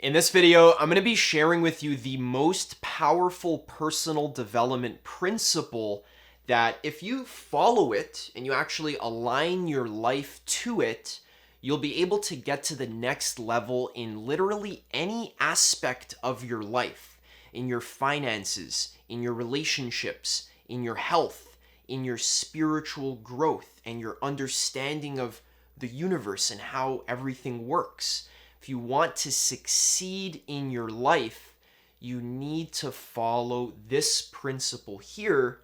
In this video, I'm going to be sharing with you the most powerful personal development principle that if you follow it and you actually align your life to it, you'll be able to get to the next level in literally any aspect of your life, in your finances, in your relationships, in your health, in your spiritual growth, and your understanding of the universe and how everything works. If you want to succeed in your life, you need to follow this principle here,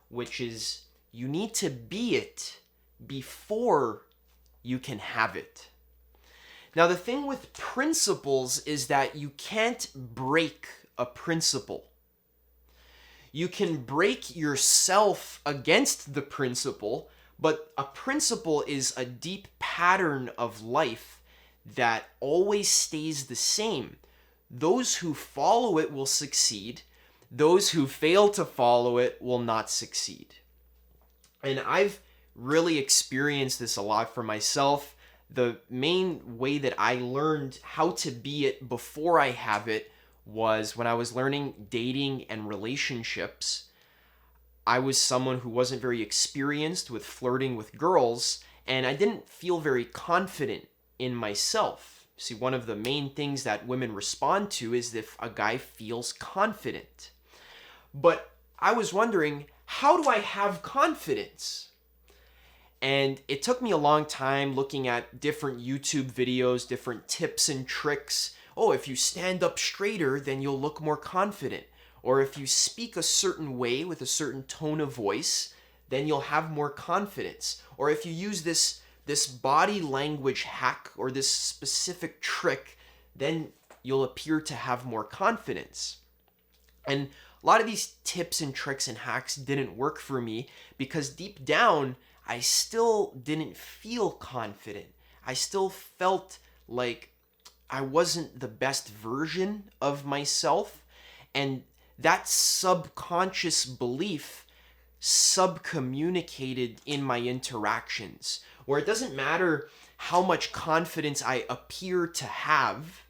which is you need to be it before you can have it. Now, the thing with principles is that you can't break a principle. You can break yourself against the principle, but a principle is a deep pattern of life that always stays the same. Those who follow it will succeed. Those who fail to follow it will not succeed. And I've really experienced this a lot for myself. The main way that I learned how to be it before I have it was when I was learning dating and relationships. I was someone who wasn't very experienced with flirting with girls, and I didn't feel very confident in myself. See, one of the main things that women respond to is if a guy feels confident. But I was wondering, how do I have confidence? And it took me a long time looking at different YouTube videos, different tips and tricks. Oh, if you stand up straighter, then you'll look more confident. Or if you speak a certain way with a certain tone of voice, then you'll have more confidence. Or if you use this body language hack or this specific trick, then you'll appear to have more confidence. And a lot of these tips and tricks and hacks didn't work for me because deep down, I still didn't feel confident. I still felt like I wasn't the best version of myself. And that subconscious belief subcommunicated in my interactions, where it doesn't matter how much confidence I appear to have.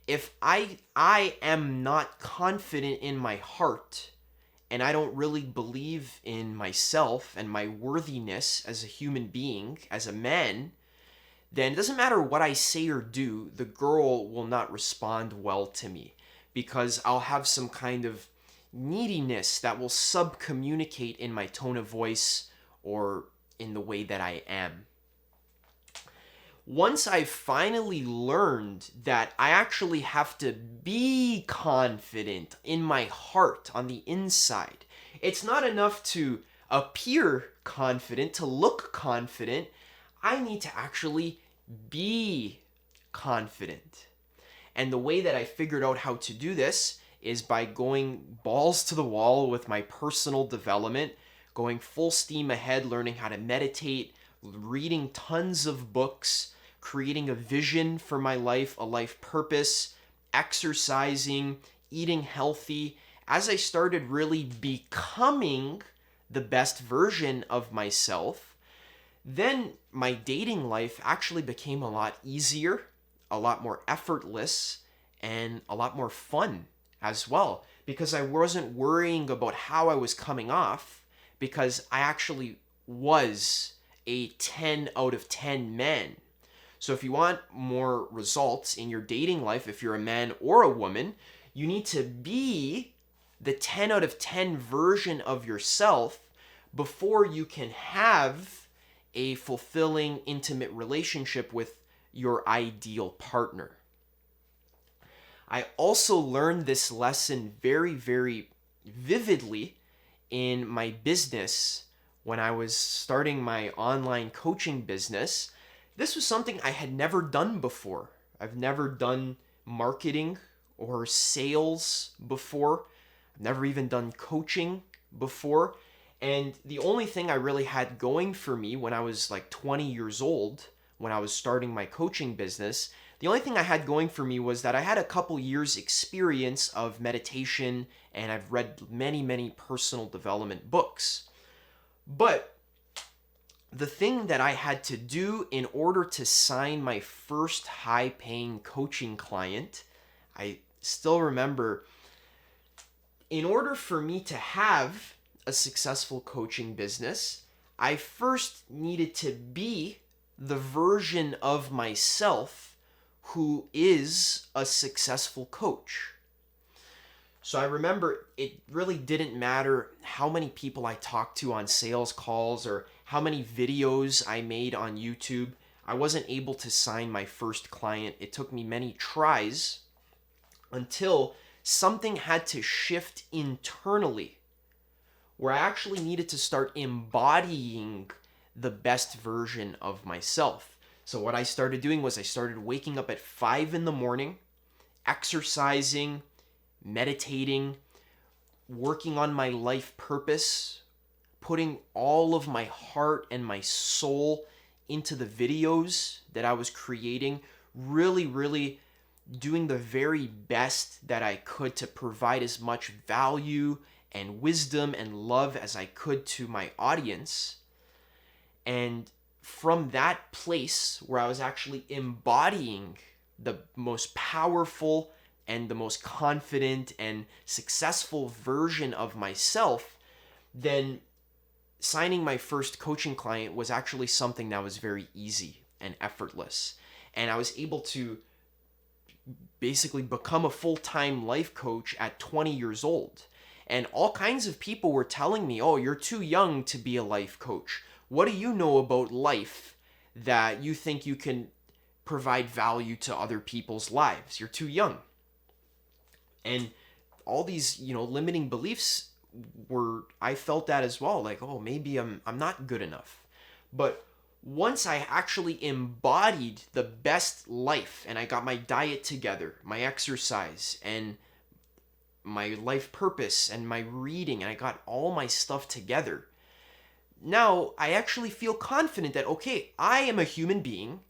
If I am not confident in my heart, and I don't really believe in myself and my worthiness as a human being, as a man, then it doesn't matter what I say or do, the girl will not respond well to me because I'll have some kind of neediness that will subcommunicate in my tone of voice or in the way that I am. Once I finally learned that I actually have to be confident in my heart on the inside, it's not enough to appear confident, to look confident. I need to actually be confident. And the way that I figured out how to do this is by going balls to the wall with my personal development, going full steam ahead, learning how to meditate, reading tons of books, creating a vision for my life, a life purpose, exercising, eating healthy. As I started really becoming the best version of myself, then my dating life actually became a lot easier, a lot more effortless, and a lot more fun as well, because I wasn't worrying about how I was coming off, because I actually was a 10 out of 10 man. So if you want more results in your dating life, if you're a man or a woman, you need to be the 10 out of 10 version of yourself before you can have a fulfilling, intimate relationship with your ideal partner. I also learned this lesson very, very vividly in my business when I was starting my online coaching business. This was something I had never done before. I've never done marketing or sales before. I've never even done coaching before. And the only thing I really had going for me when I was like 20 years old, when I was starting my coaching business, the only thing I had going for me was that I had a couple years experience of meditation and I've read many, many personal development books. But the thing that I had to do in order to sign my first high-paying coaching client, I still remember, in order for me to have a successful coaching business, I first needed to be the version of myself who is a successful coach. So I remember it really didn't matter how many people I talked to on sales calls or how many videos I made on YouTube. I wasn't able to sign my first client. It took me many tries until something had to shift internally where I actually needed to start embodying the best version of myself. So what I started doing was I started waking up at 5 in the morning, exercising, meditating, working on my life purpose, putting all of my heart and my soul into the videos that I was creating, really doing the very best that I could to provide as much value and wisdom and love as I could to my audience. And from that place where I was actually embodying the most powerful and the most confident and successful version of myself, then signing my first coaching client was actually something that was very easy and effortless. And I was able to basically become a full-time life coach at 20 years old. And all kinds of people were telling me, oh, you're too young to be a life coach. What do you know about life that you think you can provide value to other people's lives? You're too young. And all these, limiting beliefs I felt that as well. Like, oh, maybe I'm not good enough. But once I actually embodied the best life and I got my diet together, my exercise and my life purpose and my reading, and I got all my stuff together, now I actually feel confident that, okay, I am a human being.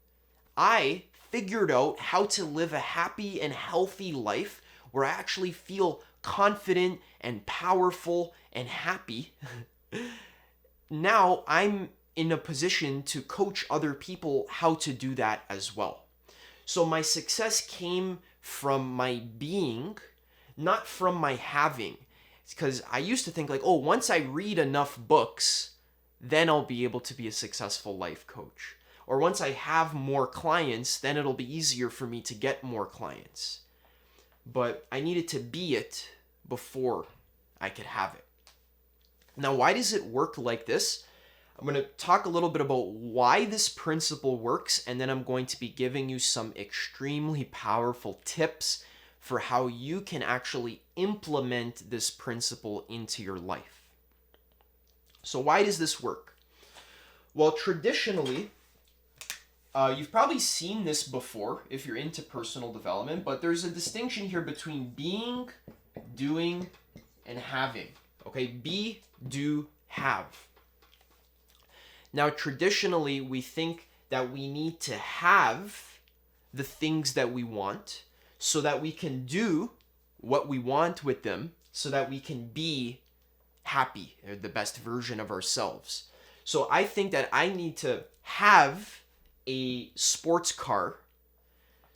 I figured out how to live a happy and healthy life where I actually feel confident and powerful and happy. Now I'm in a position to coach other people how to do that as well. So my success came from my being, not from my having. It's because I used to think like, oh, once I read enough books, then I'll be able to be a successful life coach. Or once I have more clients, then it'll be easier for me to get more clients. But I needed to be it before I could have it. Now, why does it work like this? I'm going to talk a little bit about why this principle works, and then I'm going to be giving you some extremely powerful tips for how you can actually implement this principle into your life. So why does this work? Well, traditionally, you've probably seen this before if you're into personal development, but there's a distinction here between being, doing, and having. Okay, be, do, have. Now, traditionally, we think that we need to have the things that we want so that we can do what we want with them, so that we can be happy, or the best version of ourselves. So I think that I need to have a sports car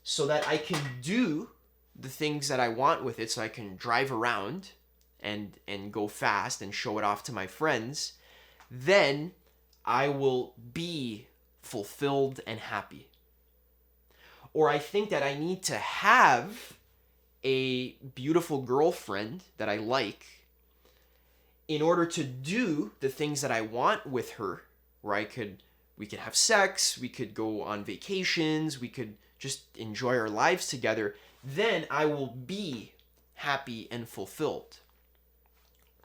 so that I can do the things that I want with it, so I can drive around and go fast and show it off to my friends. Then I will be fulfilled and happy. Or I think that I need to have a beautiful girlfriend that I like in order to do the things that I want with her, where we could have sex, we could go on vacations, we could just enjoy our lives together. Then I will be happy and fulfilled.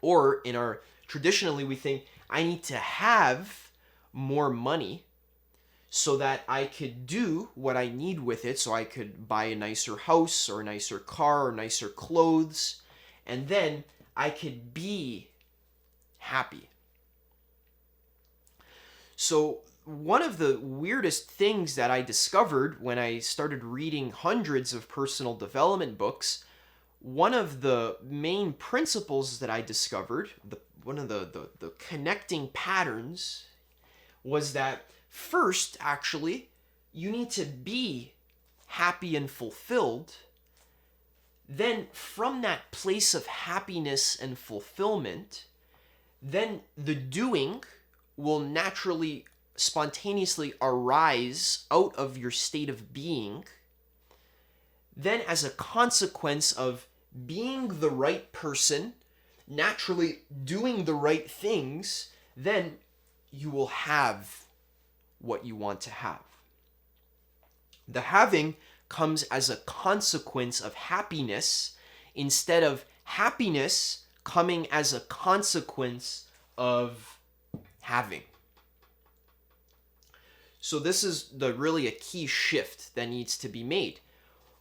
Or traditionally we think I need to have more money so that I could do what I need with it, so I could buy a nicer house or a nicer car or nicer clothes, and then I could be happy. So one of the weirdest things that I discovered when I started reading hundreds of personal development books, one of the main principles that I discovered, one of the connecting patterns, was that first, actually, you need to be happy and fulfilled. Then from that place of happiness and fulfillment, then the doing will naturally, spontaneously arise out of your state of being. Then as a consequence of being the right person, naturally doing the right things, then you will have what you want to have. The having comes as a consequence of happiness instead of happiness coming as a consequence of having. So this is really a key shift that needs to be made.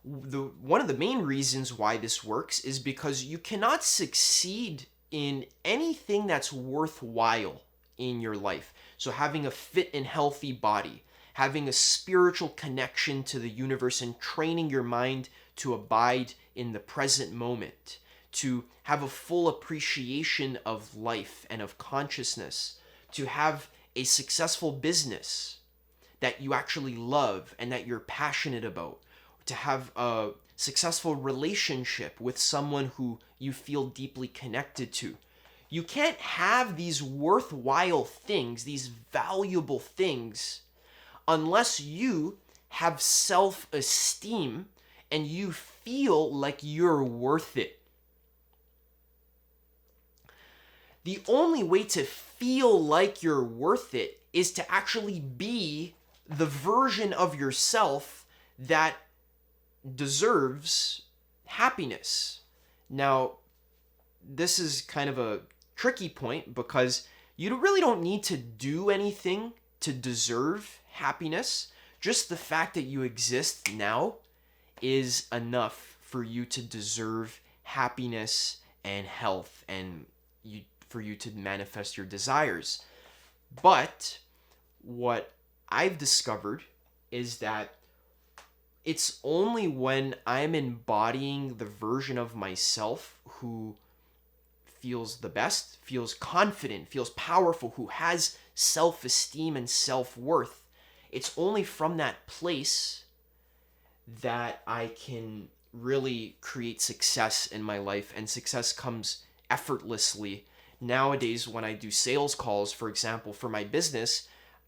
One of the main reasons why this works is because you cannot succeed in anything that's worthwhile in your life. So having a fit and healthy body, having a spiritual connection to the universe and training your mind to abide in the present moment, to have a full appreciation of life and of consciousness, to have a successful business that you actually love and that you're passionate about, to have a successful relationship with someone who you feel deeply connected to. You can't have these worthwhile things, these valuable things, unless you have self-esteem and you feel like you're worth it. The only way to feel like you're worth it is to actually be the version of yourself that deserves happiness. Now, this is kind of a tricky point because you really don't need to do anything to deserve happiness. Just the fact that you exist now is enough for you to deserve happiness and health and for you to manifest your desires. But what I've discovered is that it's only when I'm embodying the version of myself who feels the best, feels confident, feels powerful, who has self-esteem and self-worth. It's only from that place that I can really create success in my life, and success comes effortlessly. Nowadays, when I do sales calls, for example, for my business,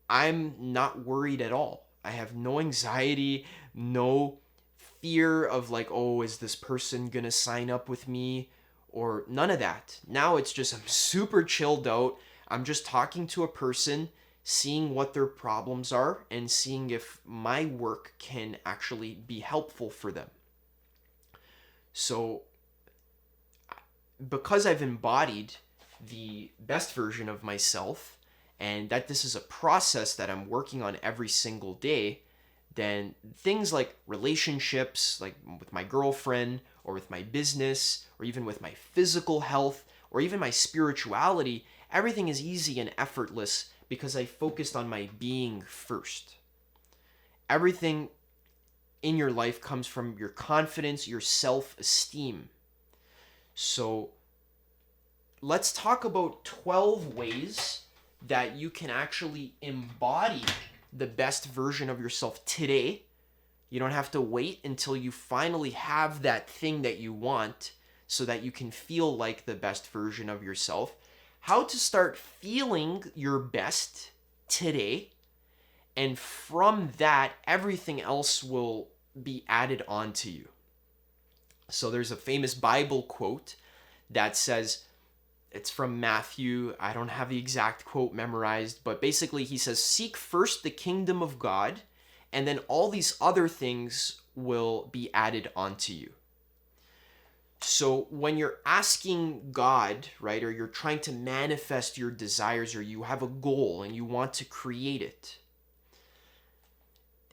I'm not worried at all. I have no anxiety, no fear of like, oh, is this person gonna sign up with me? Or none of that. Now it's just, I'm super chilled out. I'm just talking to a person, seeing what their problems are, and seeing if my work can actually be helpful for them. So, because I've embodied the best version of myself, and that this is a process that I'm working on every single day, then things like relationships, like with my girlfriend, or with my business, or even with my physical health, or even my spirituality, everything is easy and effortless because I focused on my being first. Everything in your life comes from your confidence, your self-esteem. So let's talk about 12 ways that you can actually embody the best version of yourself today. You don't have to wait until you finally have that thing that you want so that you can feel like the best version of yourself. How to start feeling your best today, and from that, everything else will be added onto you. So there's a famous Bible quote that says, it's from Matthew. I don't have the exact quote memorized, but basically he says, seek first the kingdom of God, and then all these other things will be added onto you. So when you're asking God, right, or you're trying to manifest your desires, or you have a goal and you want to create it,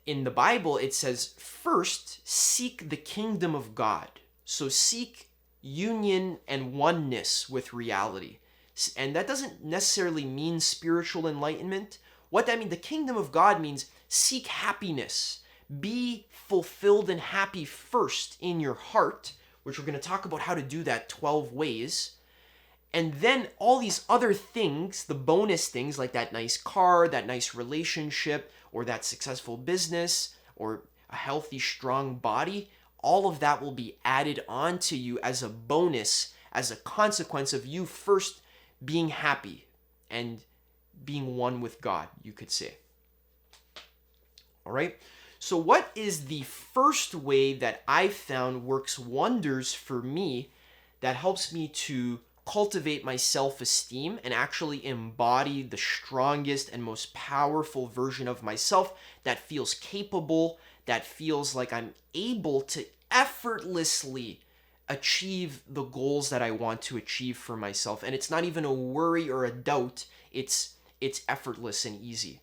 in the Bible it says, first seek the kingdom of God. So seek union and oneness with reality. And that doesn't necessarily mean spiritual enlightenment. What that means, the kingdom of God means seek happiness. Be fulfilled and happy first in your heart, which we're going to talk about how to do that 12 ways. And then all these other things, the bonus things like that nice car, that nice relationship, or that successful business, or a healthy, strong body, all of that will be added on to you as a bonus, as a consequence of you first being happy and being one with God, you could say. All right? So, what is the first way that I found works wonders for me that helps me to cultivate my self-esteem and actually embody the strongest and most powerful version of myself that feels capable, that feels like I'm able to effortlessly achieve the goals that I want to achieve for myself? And it's not even a worry or a doubt, it's effortless and easy.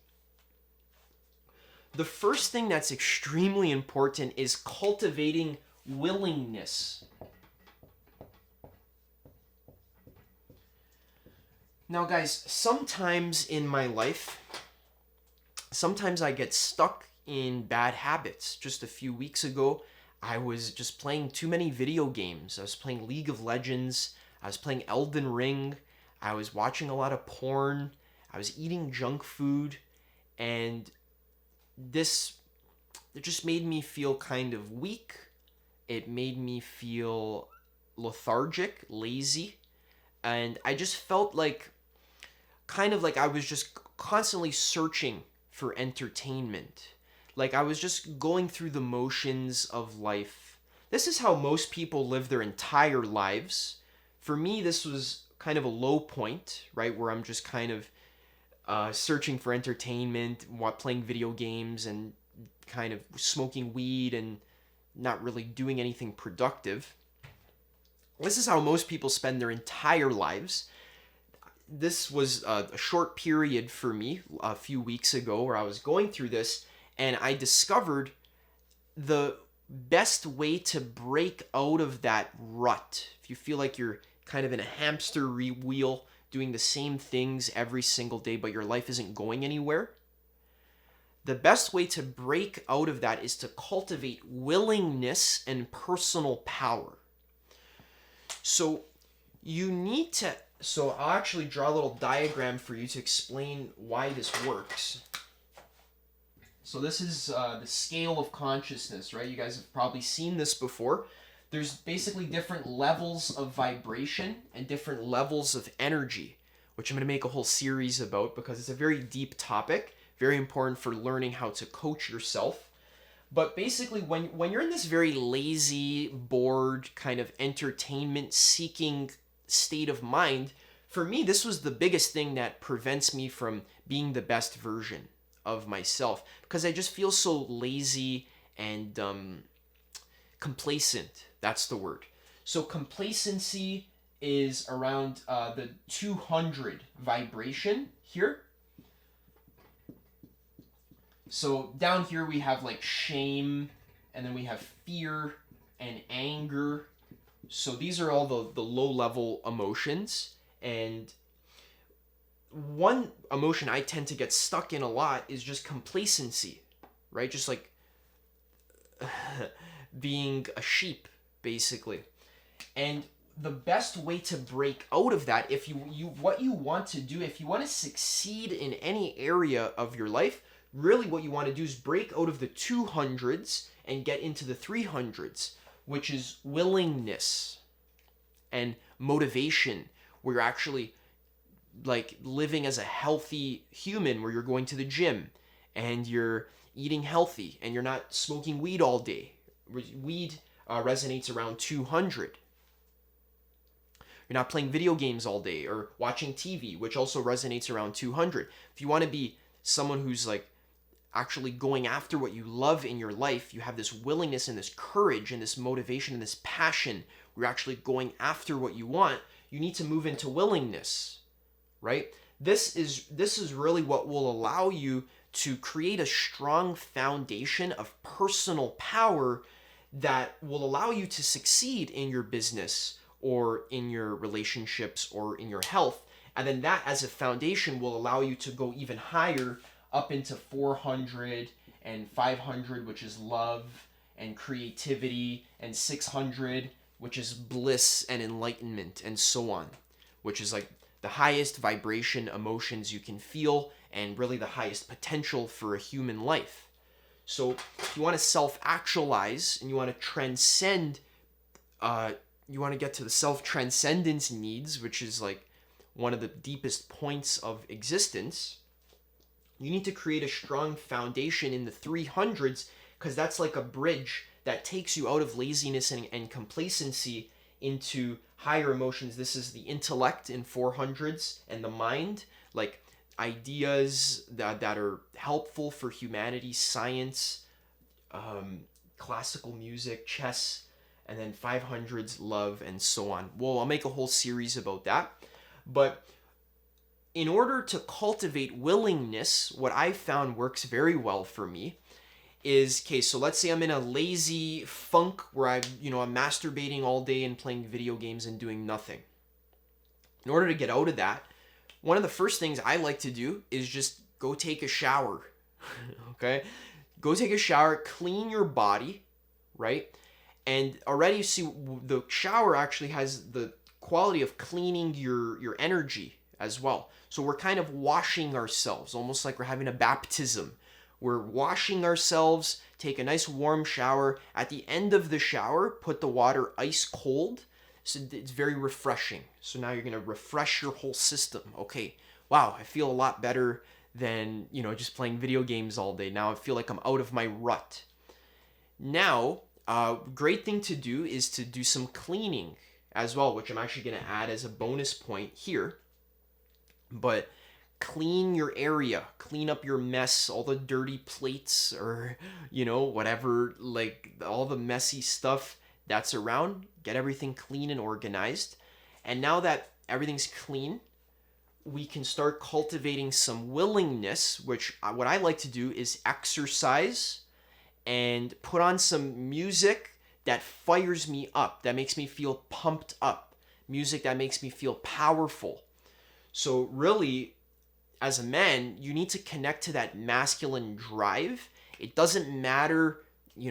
The first thing that's extremely important is cultivating willingness. Now, guys, sometimes in my life, sometimes I get stuck in bad habits. Just a few weeks ago, I was just playing too many video games. I was playing League of Legends. I was playing Elden Ring. I was watching a lot of porn. I was eating junk food. And it just made me feel kind of weak. It made me feel lethargic, lazy. And I just felt like kind of like I was just constantly searching for entertainment. Like I was just going through the motions of life. This is how most people live their entire lives. For me, this was kind of a low point, right? Where I'm just kind of searching for entertainment, playing video games, and kind of smoking weed and not really doing anything productive. This is how most people spend their entire lives. This was a short period for me a few weeks ago where I was going through this, and I discovered the best way to break out of that rut. If you feel like you're kind of in a hamster wheel doing the same things every single day, but your life isn't going anywhere, the best way to break out of that is to cultivate willingness and personal power. So you need to, so I'll actually draw a little diagram for you to explain why this works. So this is the scale of consciousness, right? You guys have probably seen this before. There's basically different levels of vibration and different levels of energy, which I'm going to make a whole series about because it's a very deep topic, very important for learning how to coach yourself. But basically, when you're in this very lazy, bored, kind of entertainment-seeking state of mind, for me, this was the biggest thing that prevents me from being the best version of myself because I just feel so lazy and complacent. That's the word. So complacency is around the 200 vibration here. So down here we have like shame, and then we have fear and anger. So these are all the low-level emotions. And one emotion I tend to get stuck in a lot is just complacency, right? Just like being a sheep, basically. And the best way to break out of that, if you what you want to do, if you want to succeed in any area of your life, really what you want to do is break out of the 200s and get into the 300s, which is willingness and motivation, where you're actually like living as a healthy human, where you're going to the gym and you're eating healthy and you're not smoking weed all day. Weed resonates around 200. You're not playing video games all day or watching TV, which also resonates around 200. If you want to be someone who's like actually going after what you love in your life, you have this willingness and this courage and this motivation and this passion, where you're actually going after what you want, you need to move into willingness, right? This is really what will allow you to create a strong foundation of personal power that will allow you to succeed in your business or in your relationships or in your health. And then that as a foundation will allow you to go even higher up into 400 and 500, which is love and creativity, and 600, which is bliss and enlightenment, and so on. which is like the highest vibration emotions you can feel and really the highest potential for a human life. So if you want to self-actualize and you want to transcend, you want to get to the self-transcendence needs, which is like one of the deepest points of existence, you need to create a strong foundation in the 300s, because that's like a bridge that takes you out of laziness and complacency into higher emotions. This is the intellect in 400s and the mind, like ideas that are helpful for humanity, science, classical music, chess, and then 500s, love, and so on. Well, I'll make a whole series about that. But in order to cultivate willingness, what I've found works very well for me is, okay, so let's say I'm in a lazy funk where I'm masturbating all day and playing video games and doing nothing. In order to get out of that, one of the first things I like to do is just go take a shower. Okay? Go take a shower, clean your body, right? And already you see the shower actually has the quality of cleaning your energy as well. So we're kind of washing ourselves, almost like we're having a baptism. We're washing ourselves, take a nice warm shower. At the end of the shower, put the water ice cold. So it's very refreshing. So now you're going to refresh your whole system. Okay, wow, I feel a lot better than, just playing video games all day. Now I feel like I'm out of my rut. Now, great thing to do is to do some cleaning as well, which I'm actually going to add as a bonus point here. But clean your area, clean up your mess, all the dirty plates or, whatever, like all the messy stuff that's around. Get everything clean and organized. And now that everything's clean, we can start cultivating some willingness, which what I like to do is exercise and put on some music that fires me up, that makes me feel pumped up, music that makes me feel powerful. So really, as a man, you need to connect to that masculine drive. It doesn't matter,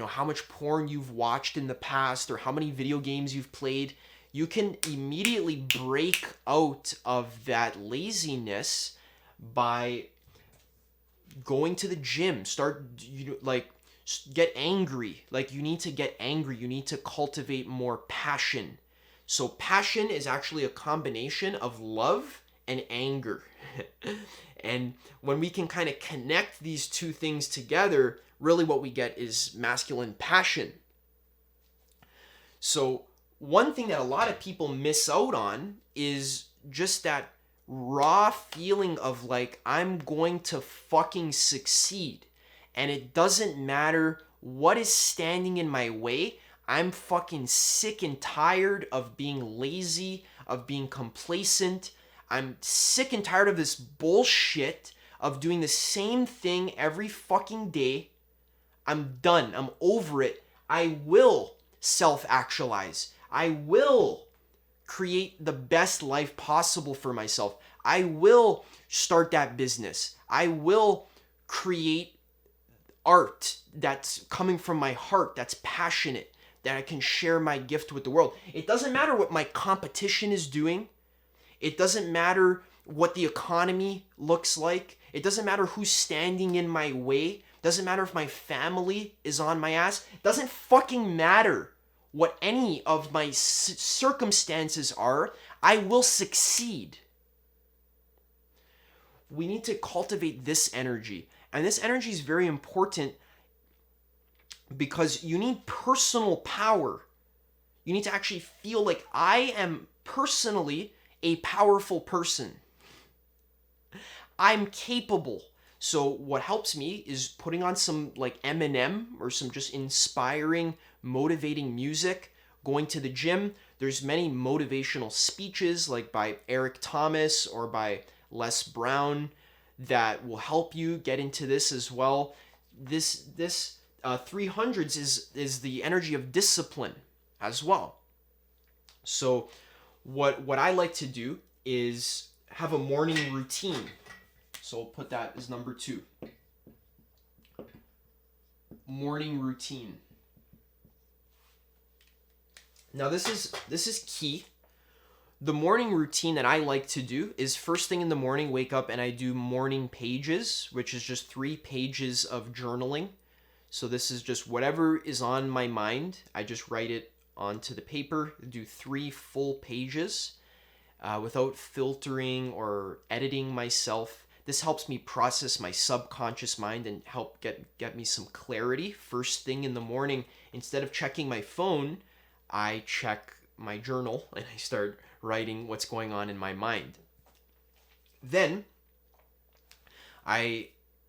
how much porn you've watched in the past or how many video games you've played. You can immediately break out of that laziness by going to the gym. Get angry. Like, you need to get angry. You need to cultivate more passion. So passion is actually a combination of love and anger. And when we can kind of connect these two things together, really what we get is masculine passion. So one thing that a lot of people miss out on is just that raw feeling of like, I'm going to fucking succeed. And it doesn't matter what is standing in my way. I'm fucking sick and tired of being lazy, of being complacent. I'm sick and tired of this bullshit of doing the same thing every fucking day. I'm done. I'm over it. I will self-actualize. I will create the best life possible for myself. I will start that business. I will create art that's coming from my heart, that's passionate, that I can share my gift with the world. It doesn't matter what my competition is doing. It doesn't matter what the economy looks like. It doesn't matter who's standing in my way. It doesn't matter if my family is on my ass. It doesn't fucking matter what any of my circumstances are. I will succeed. We need to cultivate this energy. And this energy is very important because you need personal power. You need to actually feel like I am personally a powerful person. I'm capable. So what helps me is putting on some like Eminem or some just inspiring, motivating music, going to the gym. There's many motivational speeches like by Eric Thomas or by Les Brown that will help you get into this as well. This 300s is the energy of discipline as well. So what I like to do is have a morning routine. So I'll put that as number 2. Morning routine. Now this is key. The morning routine that I like to do is first thing in the morning, wake up and I do morning pages, which is just 3 pages of journaling. So this is just whatever is on my mind. I just write it onto the paper, do 3 full pages without filtering or editing myself. This helps me process my subconscious mind and help get me some clarity first thing in the morning. Instead of checking my phone, I check my journal and I start writing what's going on in my mind. Then I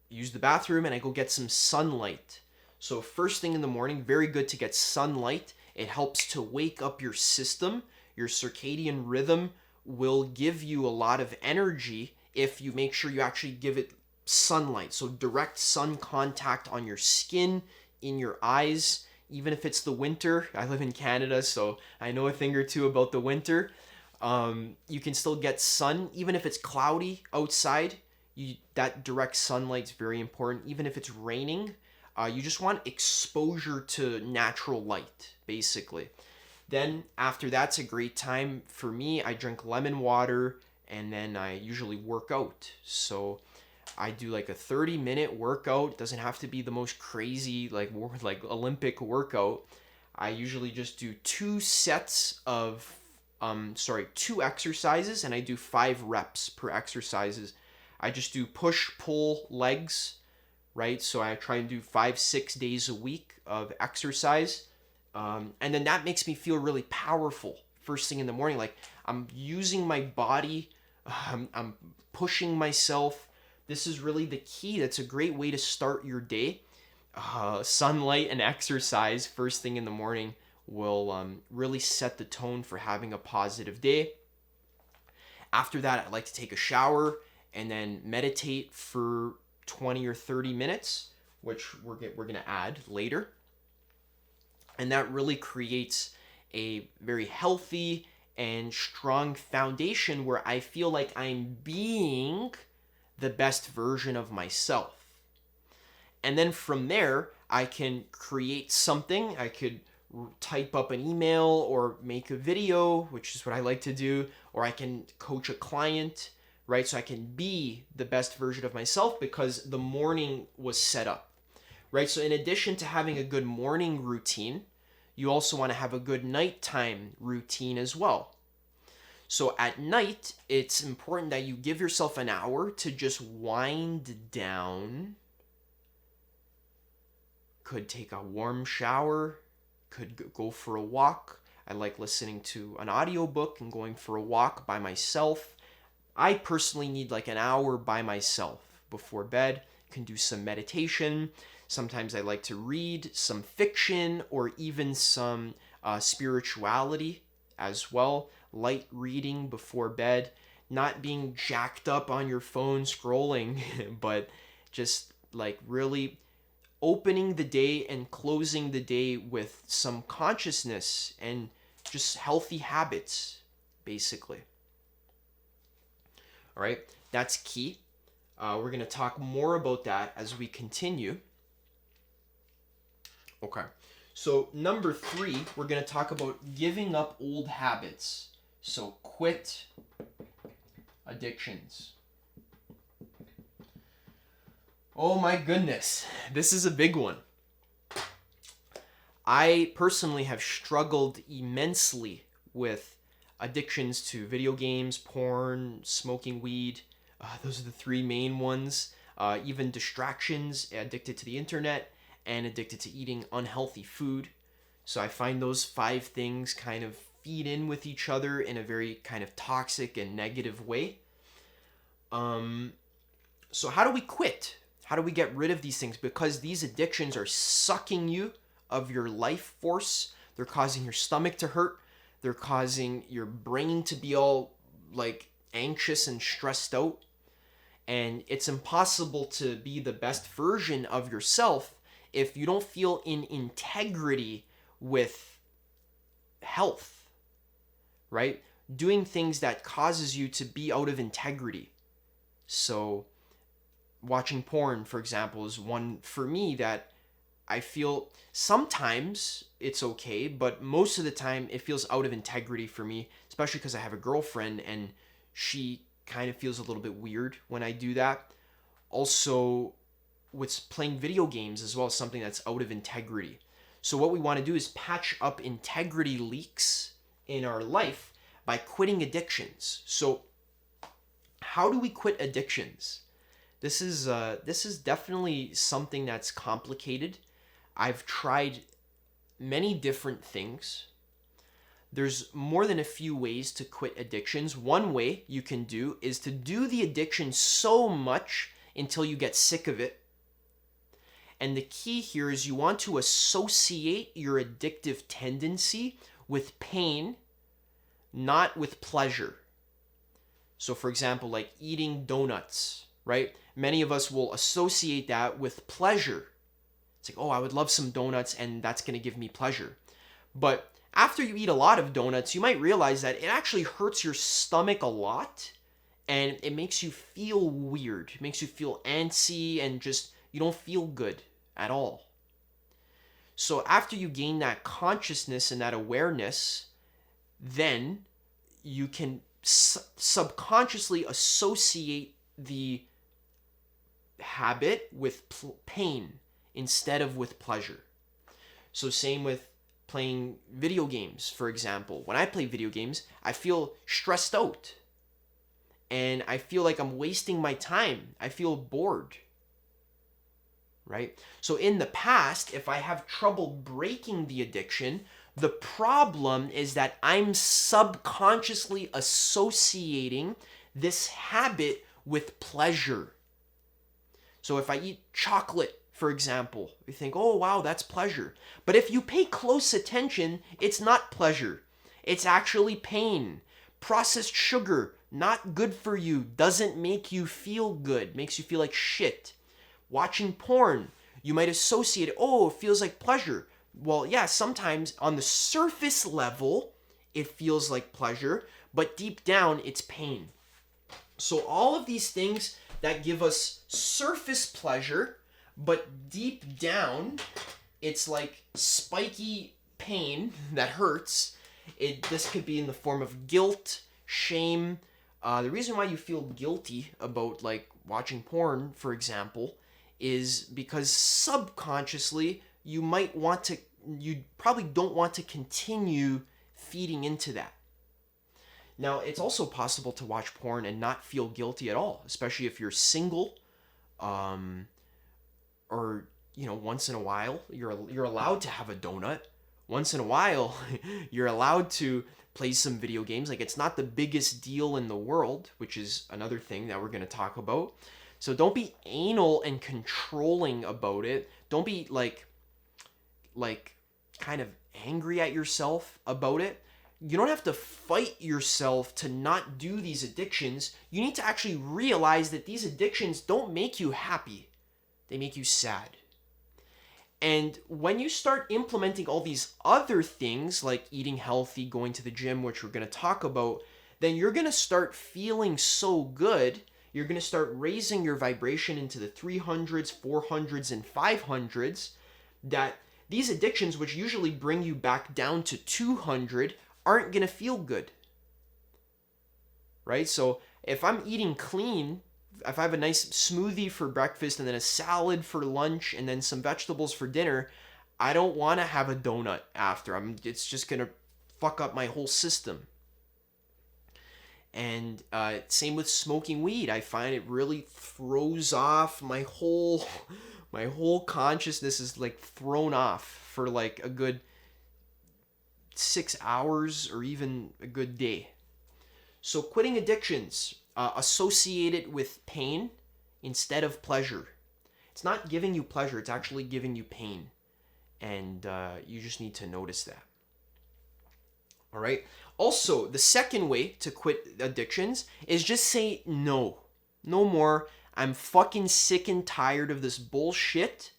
use the bathroom and I go get some sunlight. So first thing in the morning, very good to get sunlight. It helps to wake up your system. Your circadian rhythm will give you a lot of energy if you make sure you actually give it sunlight. So direct sun contact on your skin, in your eyes, even if it's the winter. I live in Canada, so I know a thing or two about the winter. You can still get sun, even if it's cloudy outside. That direct sunlight's very important. Even if it's raining, you just want exposure to natural light, basically. Then after that's a great time for me. I drink lemon water and then I usually work out. So I do like a 30-minute workout. It doesn't have to be the most crazy like Olympic workout. I usually just do 2 exercises and I do 5 reps per exercises. I just do push pull legs, right? So I try and do 5-6 days a week of exercise. And then that makes me feel really powerful first thing in the morning. Like I'm using my body, I'm pushing myself. This is really the key. That's a great way to start your day. Sunlight and exercise first thing in the morning will really set the tone for having a positive day. After that, I like to take a shower and then meditate for 20 or 30 minutes, which we're going to add later. And that really creates a very healthy and strong foundation where I feel like I'm being the best version of myself. And then from there, I can create something. I could type up an email or make a video, which is what I like to do, or I can coach a client, right? So I can be the best version of myself because the morning was set up, right? So in addition to having a good morning routine, you also want to have a good nighttime routine as well. So at night, it's important that you give yourself an hour to just wind down. Could take a warm shower, could go for a walk. I like listening to an audiobook and going for a walk by myself. I personally need like an hour by myself before bed. Can do some meditation. Sometimes I like to read some fiction or even some spirituality as well. Light reading before bed. Not being jacked up on your phone scrolling, but just like really opening the day and closing the day with some consciousness and just healthy habits, basically. All right, that's key. We're going to talk more about that as we continue. Okay, so number 3, we're going to talk about giving up old habits. So quit addictions. Oh my goodness, this is a big one. I personally have struggled immensely with addictions to video games, porn, smoking weed. Those are the 3 main ones. Even distractions, addicted to the internet, and addicted to eating unhealthy food. So I find those 5 things kind of feed in with each other in a very kind of toxic and negative way. So how do we quit? How do we get rid of these things? Because these addictions are sucking you of your life force. They're causing your stomach to hurt. They're causing your brain to be all like anxious and stressed out. And it's impossible to be the best version of yourself if you don't feel in integrity with health, right? Doing things that causes you to be out of integrity. So watching porn, for example, is one for me that I feel sometimes it's okay, but most of the time it feels out of integrity for me, especially because I have a girlfriend and she kind of feels a little bit weird when I do that. Also, with playing video games as well is something that's out of integrity. So what we want to do is patch up integrity leaks in our life by quitting addictions. So how do we quit addictions? This is definitely something that's complicated. I've tried many different things. There's more than a few ways to quit addictions. One way you can do is to do the addiction so much until you get sick of it. And the key here is you want to associate your addictive tendency with pain, not with pleasure. So for example, like eating donuts, right? Many of us will associate that with pleasure. It's like, oh, I would love some donuts and that's going to give me pleasure. But after you eat a lot of donuts, you might realize that it actually hurts your stomach a lot and it makes you feel weird. It makes you feel antsy and just you don't feel good at all. So after you gain that consciousness and that awareness, then you can subconsciously associate the habit with pain instead of with pleasure. So same with playing video games, for example. When I play video games, I feel stressed out and I feel like I'm wasting my time. I feel bored. Right? So in the past, if I have trouble breaking the addiction, the problem is that I'm subconsciously associating this habit with pleasure. So if I eat chocolate, for example, you think, oh, wow, that's pleasure. But if you pay close attention, it's not pleasure. It's actually pain. Processed sugar, not good for you, doesn't make you feel good, makes you feel like shit. Watching porn, you might associate it, oh, it feels like pleasure. Well, yeah, sometimes on the surface level, it feels like pleasure, but deep down, it's pain. So all of these things that give us surface pleasure, but deep down, it's like spiky pain that hurts. This could be in the form of guilt, shame. The reason why you feel guilty about like watching porn, for example, is because subconsciously you probably don't want to continue feeding into that. Now, it's also possible to watch porn and not feel guilty at all, especially if you're single, or once in a while you're allowed to have a donut. Once in a while, you're allowed to play some video games. Like, it's not the biggest deal in the world, which is another thing that we're going to talk about. So don't be anal and controlling about it. Don't be like kind of angry at yourself about it. You don't have to fight yourself to not do these addictions. You need to actually realize that these addictions don't make you happy. They make you sad. And when you start implementing all these other things like eating healthy, going to the gym, which we're going to talk about, then you're going to start feeling so good. You're going to start raising your vibration into the 300s, 400s, and 500s, that these addictions, which usually bring you back down to 200, aren't going to feel good. Right? So if I'm eating clean, if I have a nice smoothie for breakfast and then a salad for lunch and then some vegetables for dinner, I don't want to have a donut after. It's just going to fuck up my whole system. And same with smoking weed. I find it really throws off my whole consciousness is like thrown off for like a good 6 hours or even a good day. So quitting addictions, associate it with pain instead of pleasure. It's not giving you pleasure, it's actually giving you pain. And you just need to notice that. All right. Also, the second way to quit addictions is just say no. No more. I'm fucking sick and tired of this bullshit.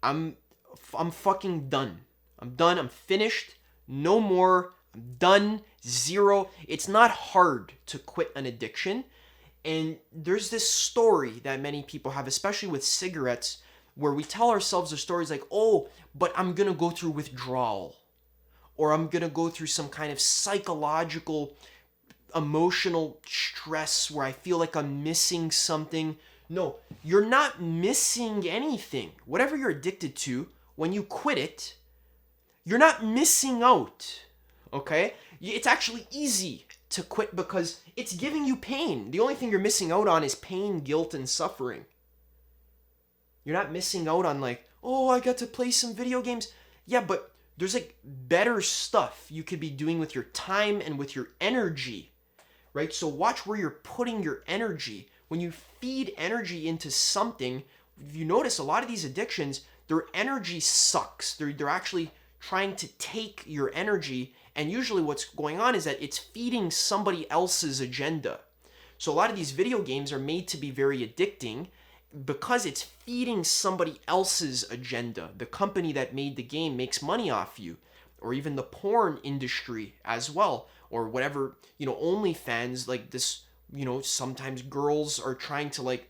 I'm fucking done. I'm done. I'm finished. No more. I'm done. Zero. It's not hard to quit an addiction. And there's this story that many people have, especially with cigarettes, where we tell ourselves the stories like, oh, but I'm going to go through withdrawal. or I'm going to go through some kind of psychological, emotional stress where I feel like I'm missing something. No, you're not missing anything. Whatever you're addicted to, when you quit it, you're not missing out. Okay? It's actually easy to quit because it's giving you pain. The only thing you're missing out on is pain, guilt, and suffering. You're not missing out on like, oh, I got to play some video games. Yeah, but there's like better stuff you could be doing with your time and with your energy, right? So watch where you're putting your energy. When you feed energy into something, if you notice a lot of these addictions, their energy sucks. They're actually trying to take your energy, and usually what's going on is that it's feeding somebody else's agenda. So a lot of these video games are made to be very addicting because it's feeding somebody else's agenda. The company that made the game makes money off you, or even the porn industry as well, or whatever, OnlyFans, like this, sometimes girls are trying to like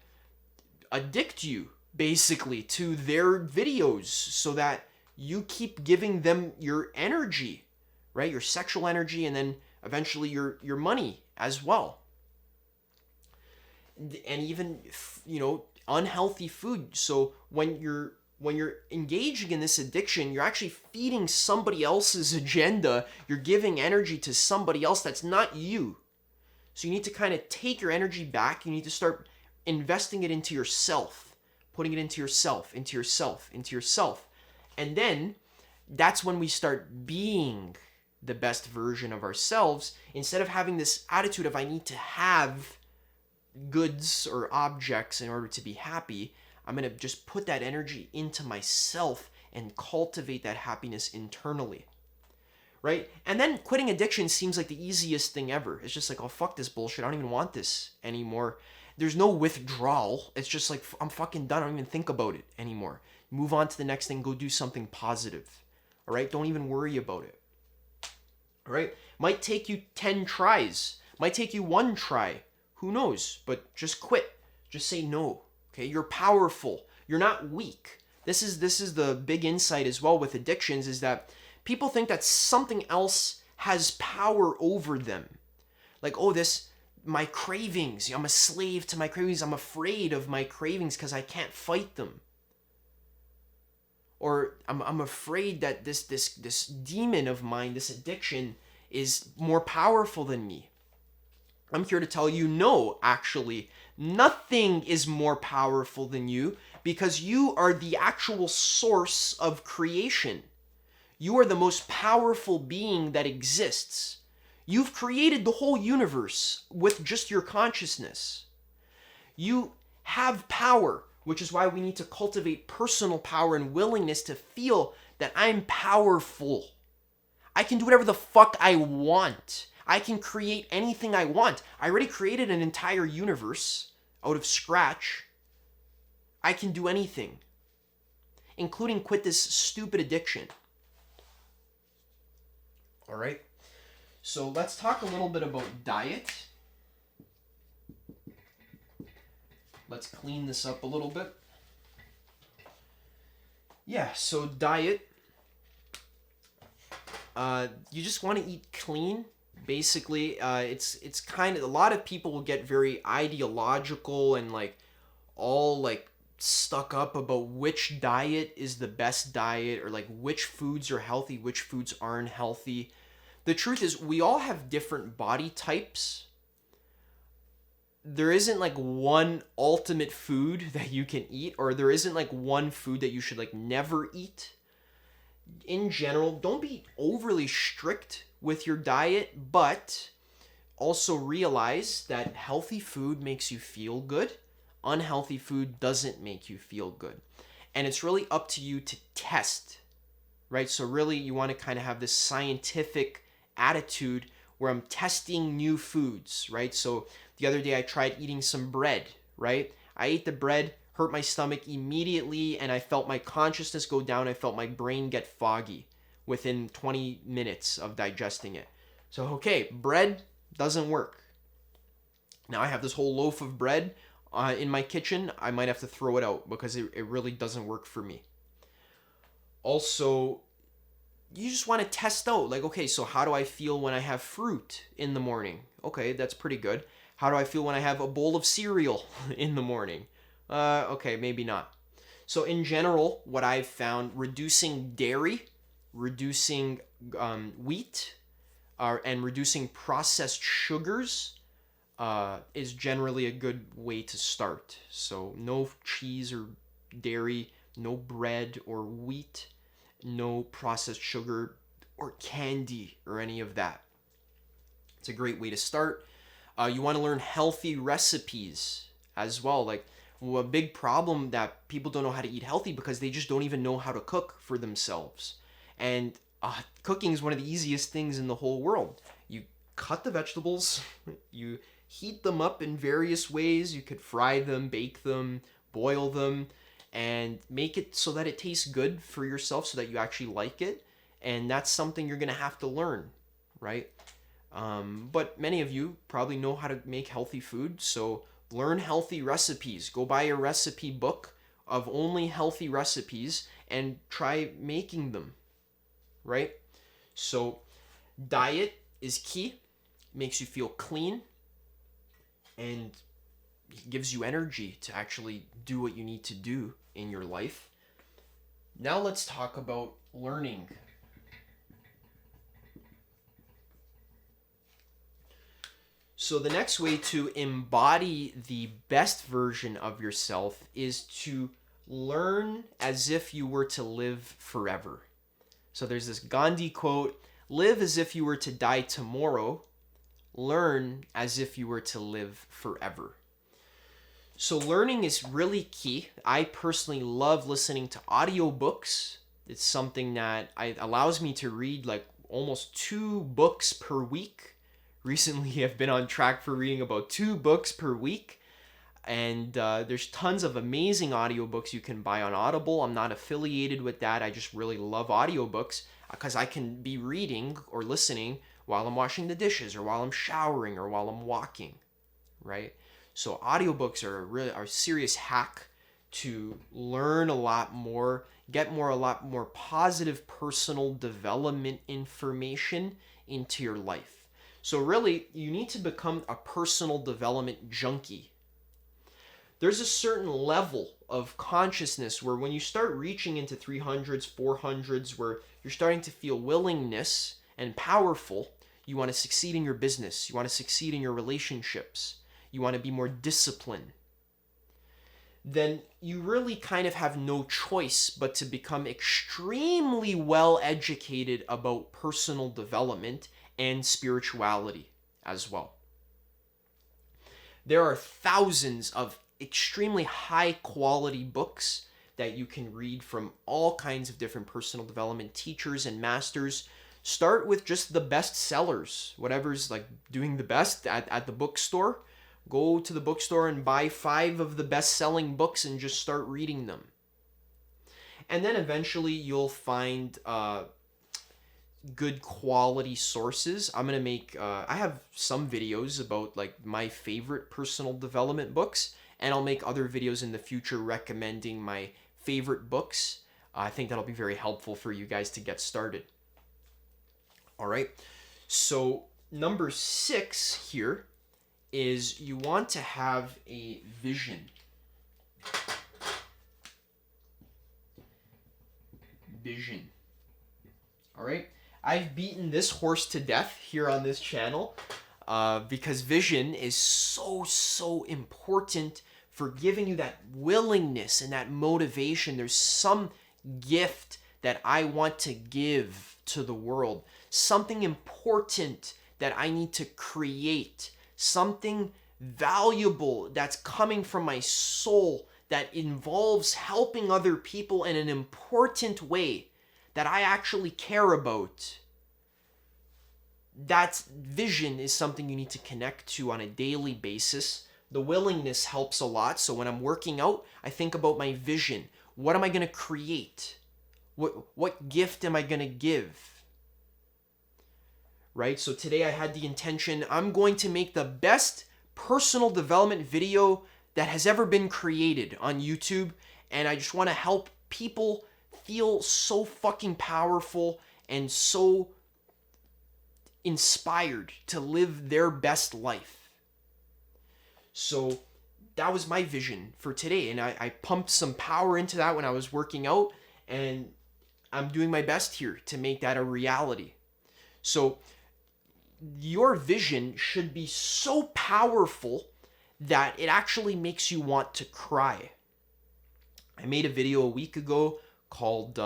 addict you basically to their videos so that you keep giving them your energy, right? Your sexual energy, and then eventually your money as well. And even, unhealthy food. So when you're engaging in this addiction, you're actually feeding somebody else's agenda. You're giving energy to somebody else that's not you. So you need to kind of take your energy back. You need to start investing it into yourself, putting it into yourself, into yourself, into yourself. And then that's when we start being the best version of ourselves, instead of having this attitude of I need to have goods or objects in order to be happy. I'm going to just put that energy into myself and cultivate that happiness internally, right? And then quitting addiction seems like the easiest thing ever. It's just like, oh, fuck this bullshit. I don't even want this anymore. There's no withdrawal. It's just like, I'm fucking done. I don't even think about it anymore. Move on to the next thing. Go do something positive, all right? Don't even worry about it, all right? Might take you 10 tries. Might take you 1 try. Who knows? But just quit. Just say no. Okay? You're powerful. You're not weak. This is the big insight as well with addictions, is that people think that something else has power over them. Like, oh, my cravings. I'm a slave to my cravings. I'm afraid of my cravings because I can't fight them. Or I'm afraid that this demon of mine, this addiction, is more powerful than me. I'm here to tell you, no, actually, nothing is more powerful than you, because you are the actual source of creation. You are the most powerful being that exists. You've created the whole universe with just your consciousness. You have power, which is why we need to cultivate personal power and willingness to feel that I'm powerful. I can do whatever the fuck I want. I can create anything I want. I already created an entire universe out of scratch. I can do anything, including quit this stupid addiction. All right? So let's talk a little bit about diet. Let's clean this up a little bit. Yeah, so diet. You just want to eat clean. Basically, it's kind of, a lot of people will get very ideological and like all like stuck up about which diet is the best diet, or like which foods are healthy, which foods aren't healthy. The truth is, we all have different body types. There isn't like one ultimate food that you can eat, or there isn't like one food that you should like never eat. In general, don't be overly strict with your diet, but also realize that healthy food makes you feel good. Unhealthy food doesn't make you feel good. And it's really up to you to test, right? So really you want to kind of have this scientific attitude where I'm testing new foods, right? So the other day I tried eating some bread, right? I ate the bread, hurt my stomach immediately, and I felt my consciousness go down. I felt my brain get foggy within 20 minutes of digesting it. So, okay, bread doesn't work. Now I have this whole loaf of bread in my kitchen. I might have to throw it out because it really doesn't work for me. Also, you just want to test out, like, okay, so how do I feel when I have fruit in the morning? Okay, that's pretty good. How do I feel when I have a bowl of cereal in the morning? Okay, maybe not. So in general, what I've found, reducing dairy, reducing wheat, and reducing processed sugars is generally a good way to start. So no cheese or dairy, no bread or wheat, no processed sugar or candy or any of that. It's a great way to start. You want to learn healthy recipes as well. Like, a big problem that people don't know how to eat healthy because they just don't even know how to cook for themselves. And cooking is one of the easiest things in the whole world. You cut the vegetables, you heat them up in various ways. You could fry them, bake them, boil them, and make it so that it tastes good for yourself, so that you actually like it. And that's something you're going to have to learn, right? But many of you probably know how to make healthy food, so learn healthy recipes. Go buy a recipe book of only healthy recipes and try making them, right? So diet is key. It makes you feel clean and gives you energy to actually do what you need to do in your life. Now let's talk about learning. So the next way to embody the best version of yourself is to learn as if you were to live forever. So there's this Gandhi quote, live as if you were to die tomorrow, learn as if you were to live forever. So learning is really key. I personally love listening to audiobooks. It's something that allows me to read like almost 2 books per week. Recently, I've been on track for reading about 2 books per week. And there's tons of amazing audiobooks you can buy on Audible. I'm not affiliated with that. I just really love audiobooks because I can be reading or listening while I'm washing the dishes or while I'm showering or while I'm walking, right? So audiobooks are a serious hack to learn a lot more, get a lot more positive personal development information into your life. So really, you need to become a personal development junkie. There's a certain level of consciousness where when you start reaching into 300s, 400s, where you're starting to feel willingness and powerful, you want to succeed in your business, you want to succeed in your relationships, you want to be more disciplined, then you really kind of have no choice but to become extremely well educated about personal development and spirituality as well. There are thousands of extremely high quality books that you can read from all kinds of different personal development teachers and masters. Start with just the best sellers, whatever's like doing the best at the bookstore. Go to the bookstore and buy 5 of the best-selling books and just start reading them. And then eventually you'll find good quality sources. I'm going to make, I have some videos about like my favorite personal development books, and I'll make other videos in the future recommending my favorite books. I think that'll be very helpful for you guys to get started. All right. So number 6 here is you want to have a vision. Vision. All right. I've beaten this horse to death here on this channel because vision is so important for giving you that willingness and that motivation. There's some gift that I want to give to the world, something important that I need to create, something valuable that's coming from my soul that involves helping other people in an important way that I actually care about. That vision is something you need to connect to on a daily basis. The willingness helps a lot. So when I'm working out, I think about my vision. What am I going to create? What gift am I going to give? Right? So today I had the intention, I'm going to make the best personal development video that has ever been created on YouTube. And I just want to help people feel so fucking powerful and so inspired to live their best life. So that was my vision for today, and I pumped some power into that when I was working out, and I'm doing my best here to make that a reality. So your vision should be so powerful that it actually makes you want to cry. I made a video a week ago called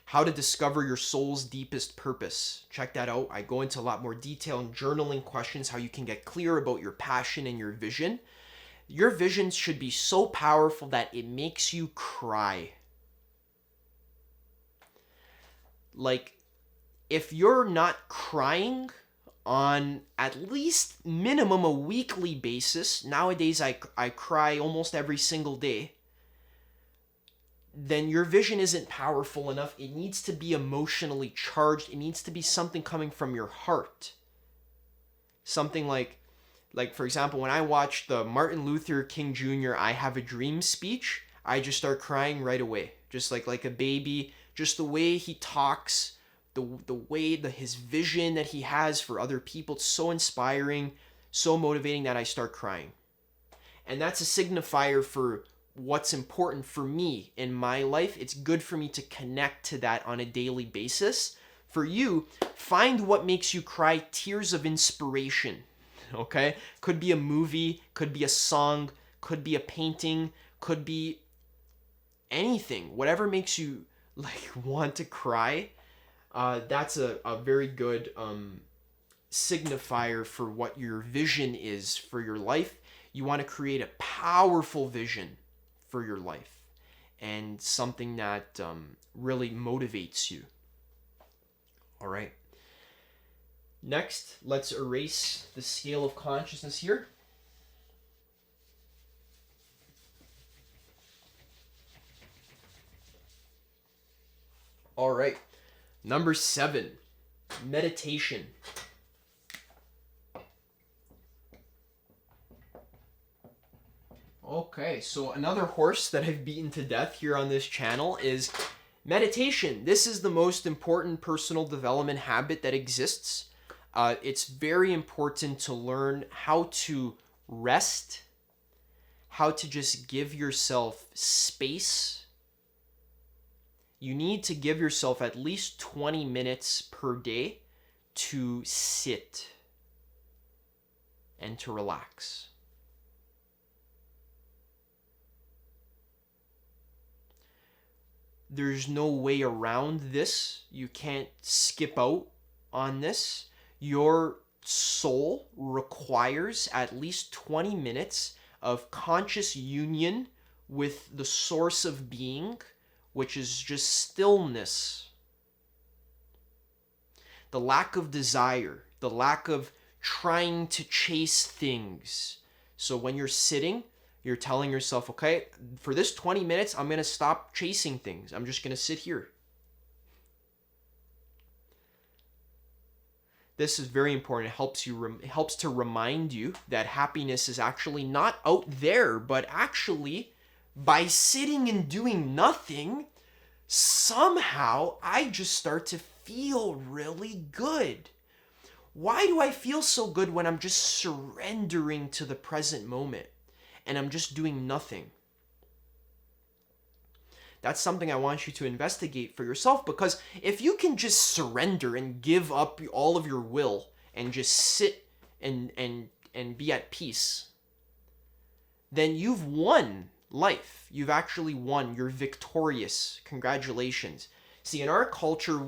How to Discover Your Soul's Deepest Purpose. Check that out. I go into a lot more detail in journaling questions, how you can get clear about your passion and your vision. Your vision should be so powerful that it makes you cry. Like, if you're not crying on at least minimum a weekly basis, nowadays I cry almost every single day, then your vision isn't powerful enough. It needs to be emotionally charged. It needs to be something coming from your heart. Something like for example, when I watched the Martin Luther King Jr. I Have a Dream speech, I just start crying right away. Just like a baby, just the way he talks, the way his vision that he has for other people, it's so inspiring, so motivating that I start crying. And that's a signifier for what's important for me in my life. It's good for me to connect to that on a daily basis. For you, find what makes you cry, tears of inspiration, okay? Could be a movie, could be a song, could be a painting, could be anything. Whatever makes you want to cry, that's a very good signifier for what your vision is for your life. You want to create a powerful vision for your life and something that really motivates you. All right. Next, let's erase the scale of consciousness here. All right. Number 7, meditation. Okay, so another horse that I've beaten to death here on this channel is meditation. This is the most important personal development habit that exists. It's very important to learn how to rest, how to just give yourself space. You need to give yourself at least 20 minutes per day to sit and to relax. There's no way around this. You can't skip out on this. Your soul requires at least 20 minutes of conscious union with the source of being, which is just stillness. The lack of desire, the lack of trying to chase things. So when you're sitting, you're telling yourself, okay, for this 20 minutes, I'm going to stop chasing things. I'm just going to sit here. This is very important. It helps to remind you that happiness is actually not out there, but actually by sitting and doing nothing, somehow I just start to feel really good. Why do I feel so good when I'm just surrendering to the present moment and I'm just doing nothing? That's something I want you to investigate for yourself, because if you can just surrender and give up all of your will and just sit and be at peace, then you've won life. You've actually won. You're victorious. Congratulations. See, in our culture,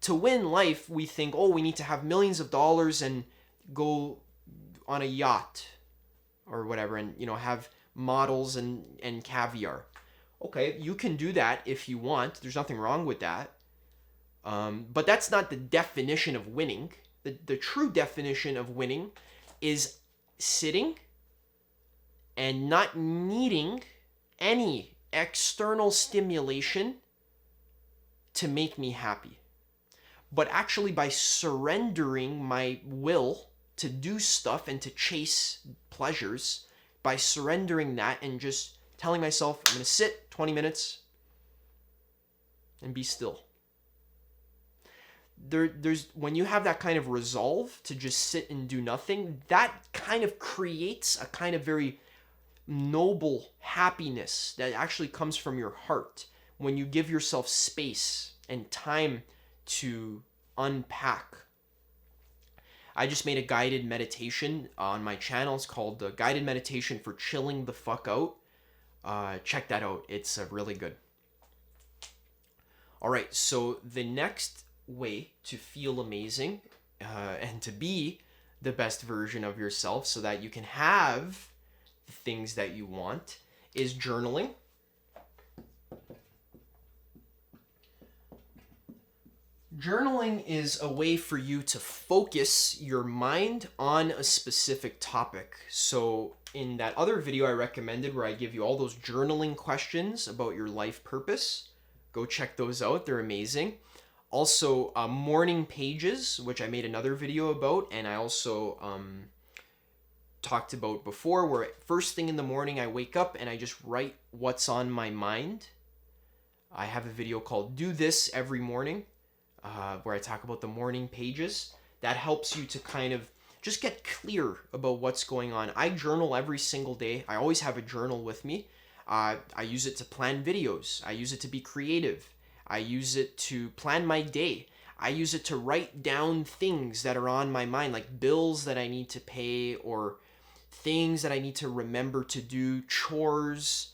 to win life, we think, oh, we need to have millions of dollars and go on a yacht or whatever, and have models and caviar. Okay, you can do that if you want. There's nothing wrong with that. But that's not the definition of winning. The true definition of winning is sitting and not needing any external stimulation to make me happy. But actually by surrendering my will to do stuff and to chase pleasures, by surrendering that and just telling myself, I'm going to sit 20 minutes and be still. there's when you have that kind of resolve to just sit and do nothing, that kind of creates a kind of very noble happiness that actually comes from your heart when you give yourself space and time to unpack. I just made a guided meditation on my channel. It's called the Guided Meditation for Chilling the Fuck Out. Check that out. It's really good. All right, so the next way to feel amazing and to be the best version of yourself so that you can have the things that you want is journaling. Journaling is a way for you to focus your mind on a specific topic. So in that other video I recommended where I give you all those journaling questions about your life purpose, go check those out. They're amazing. Also, morning pages, which I made another video about, and I also talked about before, where first thing in the morning I wake up and I just write what's on my mind. I have a video called Do This Every Morning, where I talk about the morning pages. That helps you to kind of just get clear about what's going on. I journal every single day. I always have a journal with me. I use it to plan videos. I use it to be creative. I use it to plan my day. I use it to write down things that are on my mind, like bills that I need to pay or things that I need to remember to do, chores.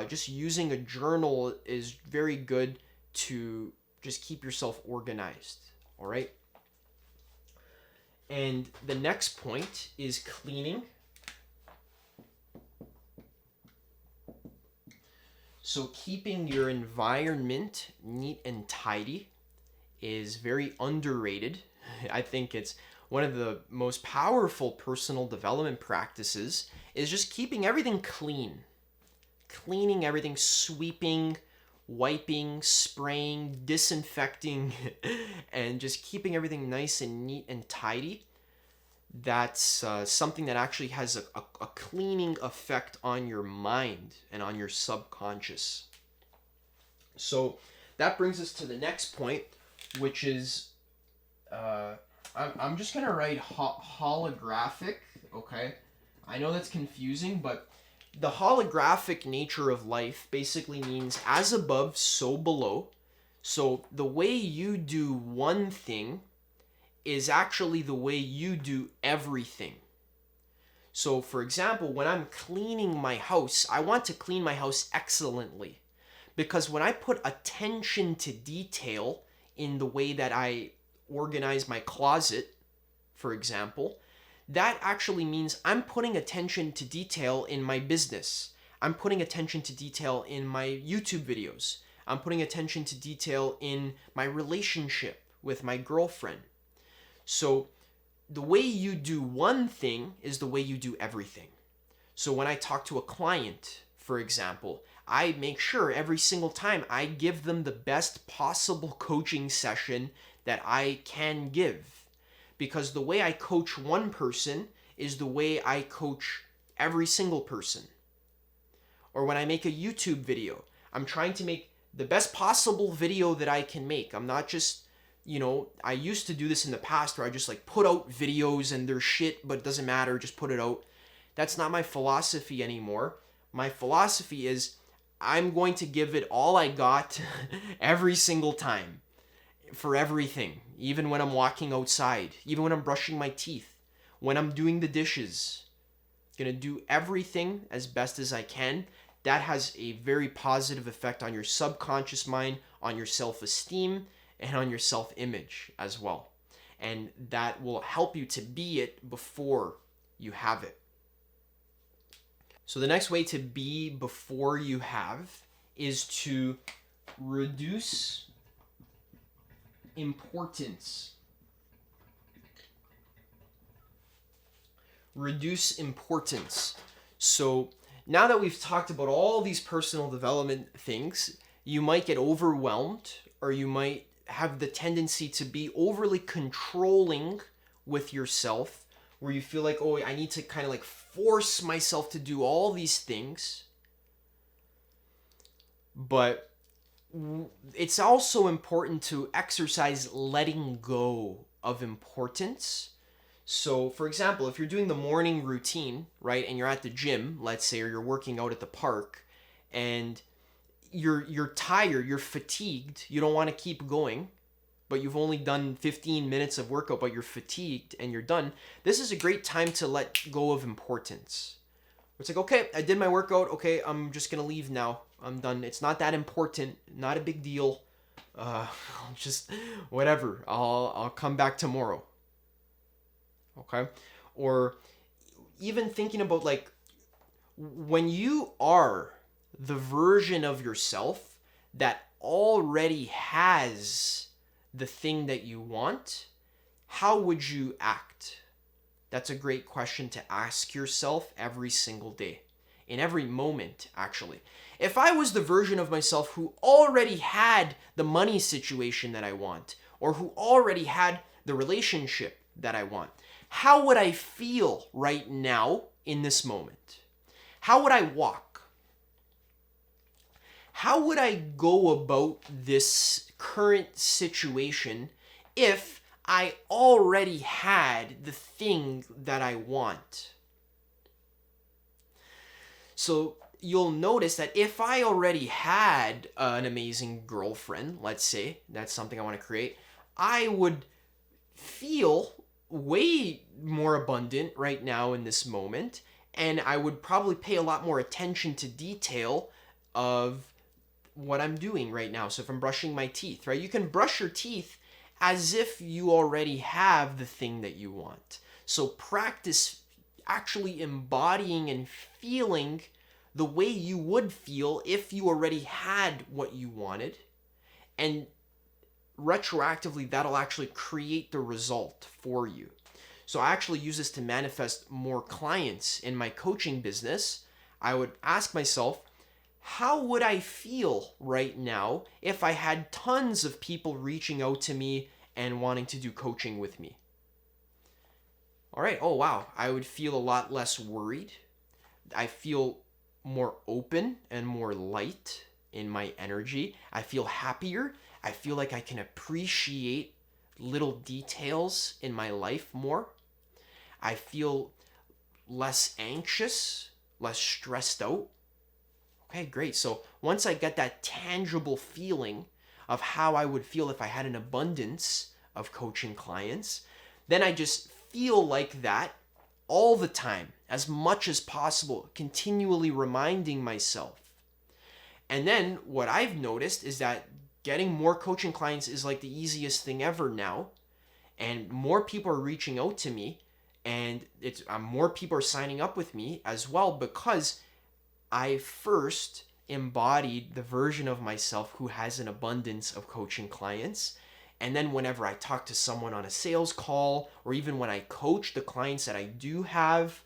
Just using a journal is very good to just keep yourself organized, all right? And the next point is cleaning. So keeping your environment neat and tidy is very underrated. I think it's one of the most powerful personal development practices is just keeping everything clean. Cleaning everything, sweeping, wiping, spraying, disinfecting, and just keeping everything nice and neat and tidy. That's something that actually has a cleaning effect on your mind and on your subconscious. So that brings us to the next point, which is, I'm just going to write holographic, okay? I know that's confusing, but the holographic nature of life basically means as above, so below. So the way you do one thing is actually the way you do everything. So for example, when I'm cleaning my house, I want to clean my house excellently. Because when I put attention to detail in the way that I organize my closet, for example, that actually means I'm putting attention to detail in my business. I'm putting attention to detail in my YouTube videos. I'm putting attention to detail in my relationship with my girlfriend. So the way you do one thing is the way you do everything. So when I talk to a client, for example, I make sure every single time I give them the best possible coaching session that I can give. Because the way I coach one person is the way I coach every single person. Or when I make a YouTube video, I'm trying to make the best possible video that I can make. I'm not just, I used to do this in the past where I just like put out videos and they're shit, but it doesn't matter, just put it out. That's not my philosophy anymore. My philosophy is I'm going to give it all I got every single time for everything, even when I'm walking outside, even when I'm brushing my teeth, when I'm doing the dishes. I'm going to do everything as best as I can. That has a very positive effect on your subconscious mind, on your self-esteem, and on your self-image as well. And that will help you to be it before you have it. So the next way to be before you have is to reduce importance. Reduce importance. So now that we've talked about all these personal development things, you might get overwhelmed, or you might have the tendency to be overly controlling with yourself, where you feel like, oh, I need to kind of like force myself to do all these things. But it's also important to exercise letting go of importance. So, for example, if you're doing the morning routine, right, and you're at the gym, let's say, or you're working out at the park, and you're tired, you're fatigued, you don't want to keep going, but you've only done 15 minutes of workout, but you're fatigued and you're done. This is a great time to let go of importance. It's like, okay, I did my workout. Okay, I'm just gonna leave now. I'm done. It's not that important. Not a big deal. Just whatever. I'll come back tomorrow. Okay, or even thinking about like when you are the version of yourself that already has the thing that you want, how would you act? That's a great question to ask yourself every single day, in every moment, actually. If I was the version of myself who already had the money situation that I want, or who already had the relationship that I want, how would I feel right now in this moment? How would I walk? How would I go about this current situation if I already had the thing that I want? So you'll notice that if I already had an amazing girlfriend, let's say, that's something I want to create, I would feel way more abundant right now in this moment, and I would probably pay a lot more attention to detail of what I'm doing right now. So if I'm brushing my teeth, right? You can brush your teeth as if you already have the thing that you want. So practice actually embodying and feeling the way you would feel if you already had what you wanted. And retroactively, that'll actually create the result for you. So I actually use this to manifest more clients in my coaching business. I would ask myself, how would I feel right now if I had tons of people reaching out to me and wanting to do coaching with me? All right, oh wow, I would feel a lot less worried. I feel more open and more light in my energy. I feel happier. I feel like I can appreciate little details in my life more. I feel less anxious, less stressed out. Okay, great. So once I get that tangible feeling of how I would feel if I had an abundance of coaching clients, then I just feel like that all the time, as much as possible, continually reminding myself. And then what I've noticed is that getting more coaching clients is like the easiest thing ever now. And more people are reaching out to me, and it's more people are signing up with me as well, because I first embodied the version of myself who has an abundance of coaching clients. And then whenever I talk to someone on a sales call, or even when I coach the clients that I do have,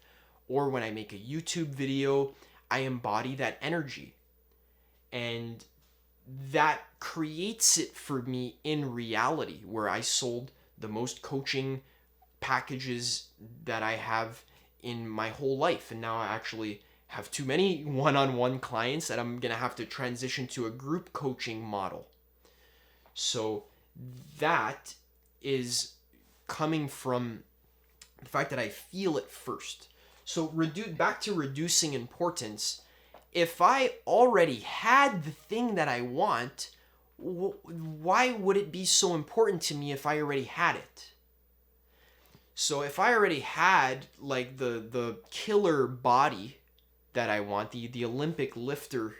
or when I make a YouTube video, I embody that energy. And that creates it for me in reality, where I sold the most coaching packages that I have in my whole life. And now I actually have too many one-on-one clients that I'm going to have to transition to a group coaching model. So that is coming from the fact that I feel it first. So back to reducing importance. If I already had the thing that I want, why would it be so important to me if I already had it? So if I already had like the killer body that I want, the Olympic lifter,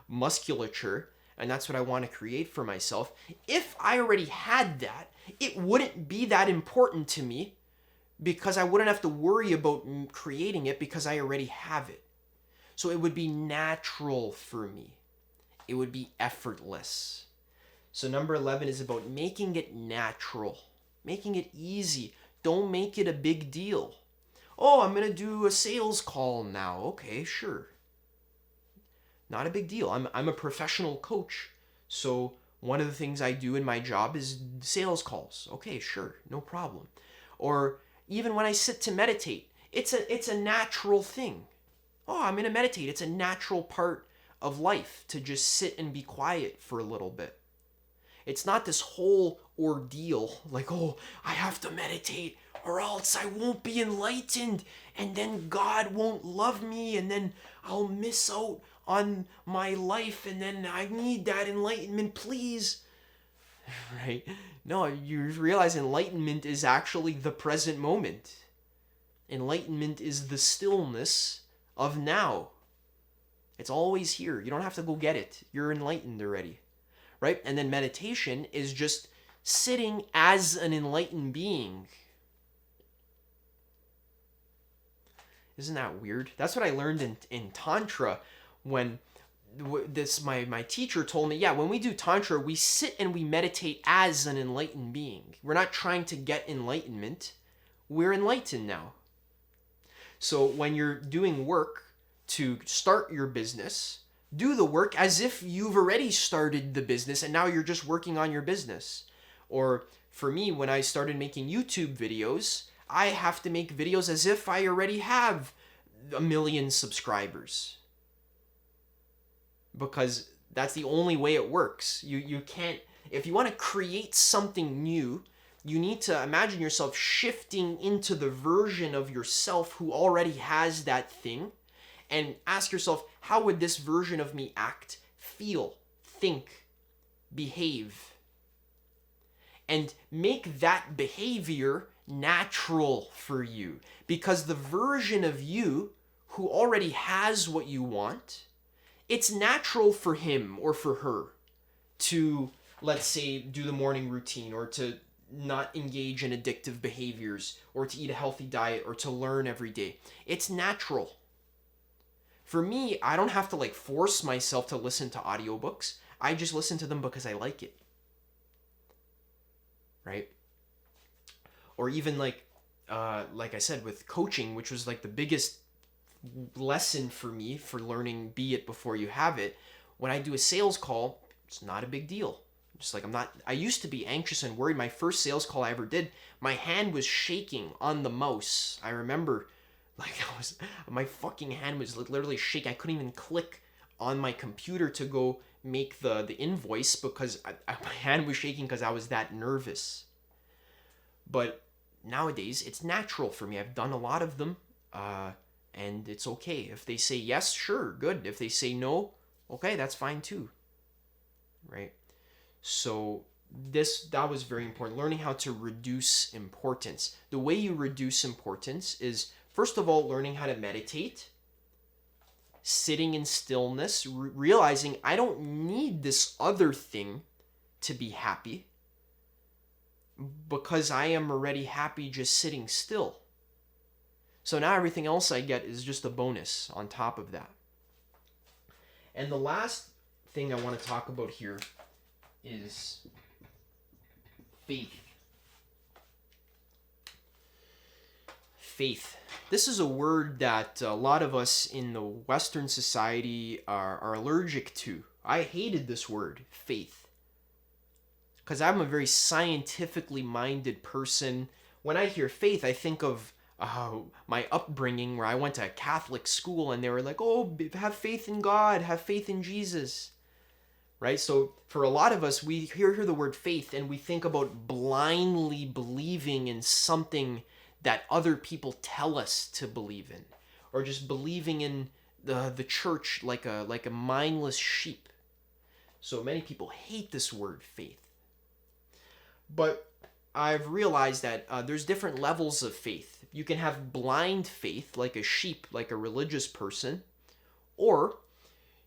musculature, and that's what I want to create for myself. If I already had that, it wouldn't be that important to me, because I wouldn't have to worry about creating it because I already have it. So it would be natural for me. It would be effortless. So number 11 is about making it natural, making it easy. Don't make it a big deal. Oh, I'm going to do a sales call now. Okay, sure. Not a big deal. I'm a professional coach. So one of the things I do in my job is sales calls. Okay, sure. No problem. Or even when I sit to meditate, it's a natural thing. Oh, I'm going to meditate. It's a natural part of life to just sit and be quiet for a little bit. It's not this whole ordeal like, oh, I have to meditate or else I won't be enlightened and then God won't love me and then I'll miss out on my life and then I need that enlightenment, please. Right? No, you realize enlightenment is actually the present moment. Enlightenment is the stillness of now. It's always here. You don't have to go get it. You're enlightened already. Right? And then meditation is just sitting as an enlightened being. Isn't that weird? That's what I learned in Tantra when my teacher told me, yeah, when we do Tantra, we sit and we meditate as an enlightened being. We're not trying to get enlightenment. We're enlightened now. So when you're doing work to start your business, do the work as if you've already started the business and now you're just working on your business. Or for me, when I started making YouTube videos, I have to make videos as if I already have 1 million subscribers. Because that's the only way it works. You can't, if you want to create something new, you need to imagine yourself shifting into the version of yourself who already has that thing and ask yourself, how would this version of me act, feel, think, behave? And make that behavior natural for you. Because the version of you who already has what you want, it's natural for him or for her to, let's say, do the morning routine or to not engage in addictive behaviors or to eat a healthy diet or to learn every day. It's natural. For me, I don't have to like force myself to listen to audiobooks. I just listen to them because I like it. Right? Or even like I said, with coaching, which was like the biggest lesson for me for learning be it before you have it. When I do a sales call, it's not a big deal. Just like I used to be anxious and worried. My first sales call I ever did, my hand was shaking on the mouse. I remember my fucking hand was literally shaking. I couldn't even click on my computer to go make the invoice because my hand was shaking because I was that nervous. But nowadays, it's natural for me. I've done a lot of them, and it's okay. If they say yes, sure, good. If they say no, okay, that's fine too. Right? So that was very important. Learning how to reduce importance. The way you reduce importance is, first of all, learning how to meditate, sitting in stillness, realizing I don't need this other thing to be happy because I am already happy just sitting still. So now everything else I get is just a bonus on top of that. And the last thing I want to talk about here is faith. Faith. This is a word that a lot of us in the Western society are allergic to. I hated this word, faith, because I'm a very scientifically minded person. When I hear faith, I think of my upbringing where I went to a Catholic school and they were like, oh, have faith in God, have faith in Jesus. Right? So for a lot of us, we hear the word faith and we think about blindly believing in something that other people tell us to believe in, or just believing in the church like a mindless sheep. So many people hate this word faith. But I've realized that there's different levels of faith. You can have blind faith, like a sheep, like a religious person, or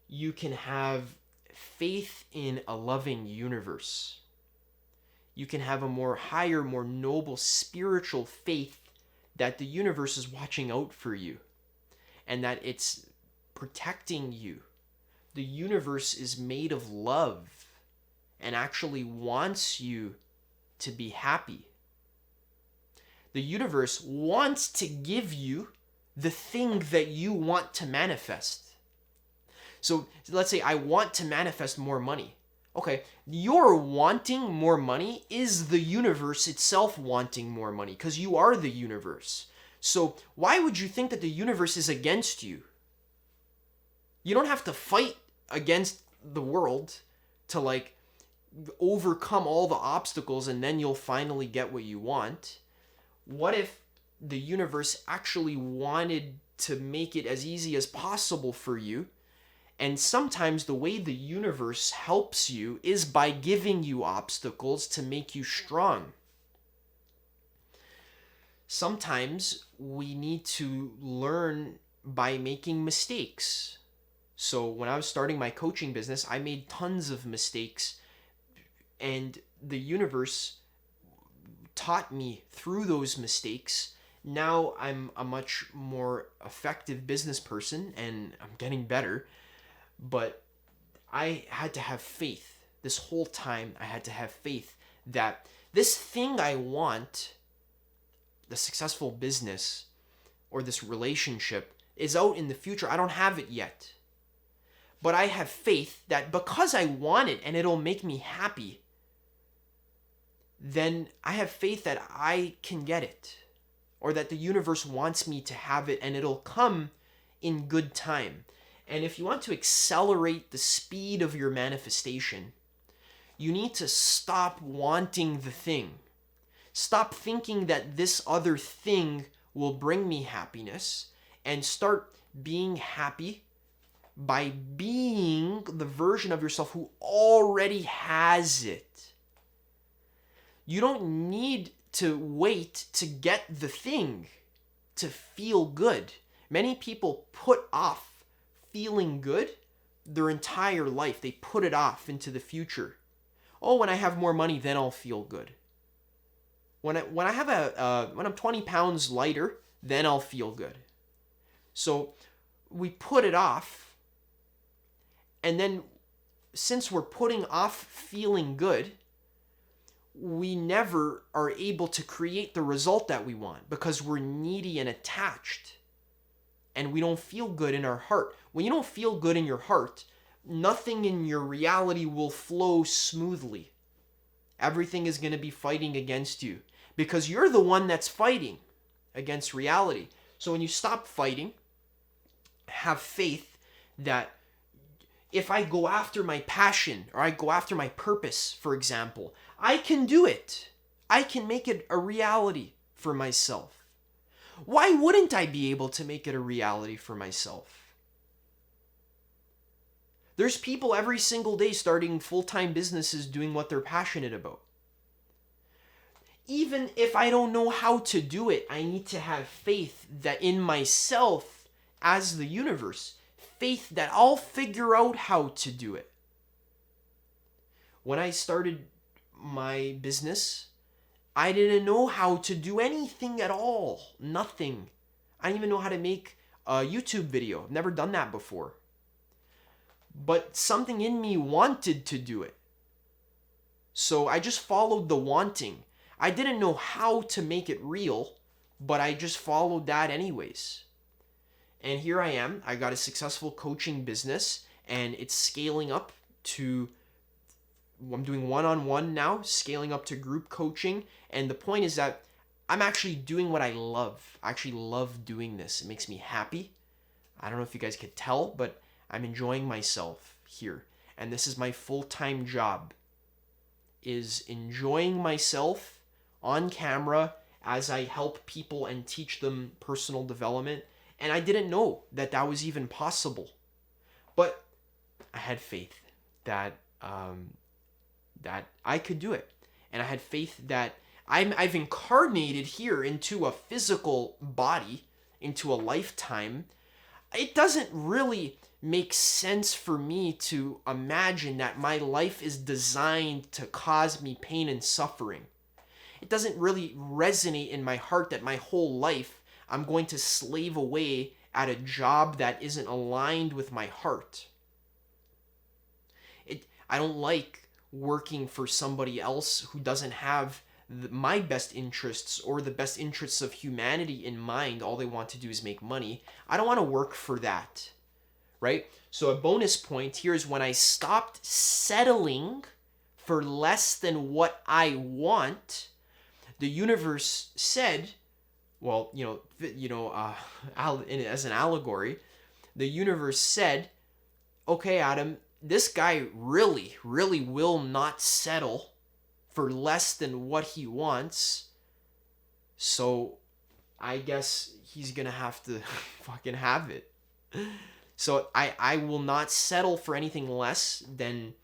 you can have faith in a loving universe. You can have a more higher, more noble spiritual faith that the universe is watching out for you and that it's protecting you. The universe is made of love and actually wants you to be happy. The universe wants to give you the thing that you want to manifest. So let's say I want to manifest more money. Okay, your wanting more money is the universe itself wanting more money because you are the universe. So why would you think that the universe is against you? You don't have to fight against the world to like overcome all the obstacles and then you'll finally get what you want? What if the universe actually wanted to make it as easy as possible for you? And sometimes the way the universe helps you is by giving you obstacles to make you strong. Sometimes we need to learn by making mistakes. So when I was starting my coaching business, I made tons of mistakes, and the universe taught me through those mistakes. Now I'm a much more effective business person and I'm getting better. But I had to have faith. This whole time I had to have faith that this thing I want, the successful business or this relationship, is out in the future. I don't have it yet. But I have faith that because I want it and it'll make me happy, then I have faith that I can get it. Or that the universe wants me to have it and it'll come in good time. And if you want to accelerate the speed of your manifestation, you need to stop wanting the thing. Stop thinking that this other thing will bring me happiness and start being happy by being the version of yourself who already has it. You don't need to wait to get the thing to feel good. Many people put off feeling good their entire life. They put it off into the future. Oh, when I have more money, then I'll feel good. When I'm 20 pounds lighter, then I'll feel good. So we put it off, and then since we're putting off feeling good, we never are able to create the result that we want because we're needy and attached. And we don't feel good in our heart. When you don't feel good in your heart, nothing in your reality will flow smoothly. Everything is going to be fighting against you because you're the one that's fighting against reality. So when you stop fighting, have faith that if I go after my passion or I go after my purpose, for example, I can do it. I can make it a reality for myself. Why wouldn't I be able to make it a reality for myself? There's people every single day starting full-time businesses doing what they're passionate about. Even if I don't know how to do it, I need to have faith that in myself as the universe, faith that I'll figure out how to do it. When I started my business, I didn't know how to do anything at all. Nothing. I didn't even know how to make a YouTube video. I've never done that before. But something in me wanted to do it. So I just followed the wanting. I didn't know how to make it real, but I just followed that anyways. And here I am. I got a successful coaching business and it's scaling up to, I'm doing one-on-one now, scaling up to group coaching. And the point is that I'm actually doing what I love. I actually love doing this. It makes me happy. I don't know if you guys could tell, but I'm enjoying myself here. And this is my full-time job, is enjoying myself on camera as I help people and teach them personal development. And I didn't know that that was even possible. But I had faith that that I could do it. And I had faith that I've incarnated here into a physical body, into a lifetime. It doesn't really make sense for me to imagine that my life is designed to cause me pain and suffering. It doesn't really resonate in my heart that my whole life I'm going to slave away at a job that isn't aligned with my heart. I don't like working for somebody else who doesn't have my best interests or the best interests of humanity in mind. All they want to do is make money. I don't want to work for that, right? So a bonus point here is when I stopped settling for less than what I want, the universe said, well, as an allegory, the universe said, okay, Adam, this guy really, really will not settle for less than what he wants. So I guess he's gonna have to fucking have it. So I will not settle for anything less than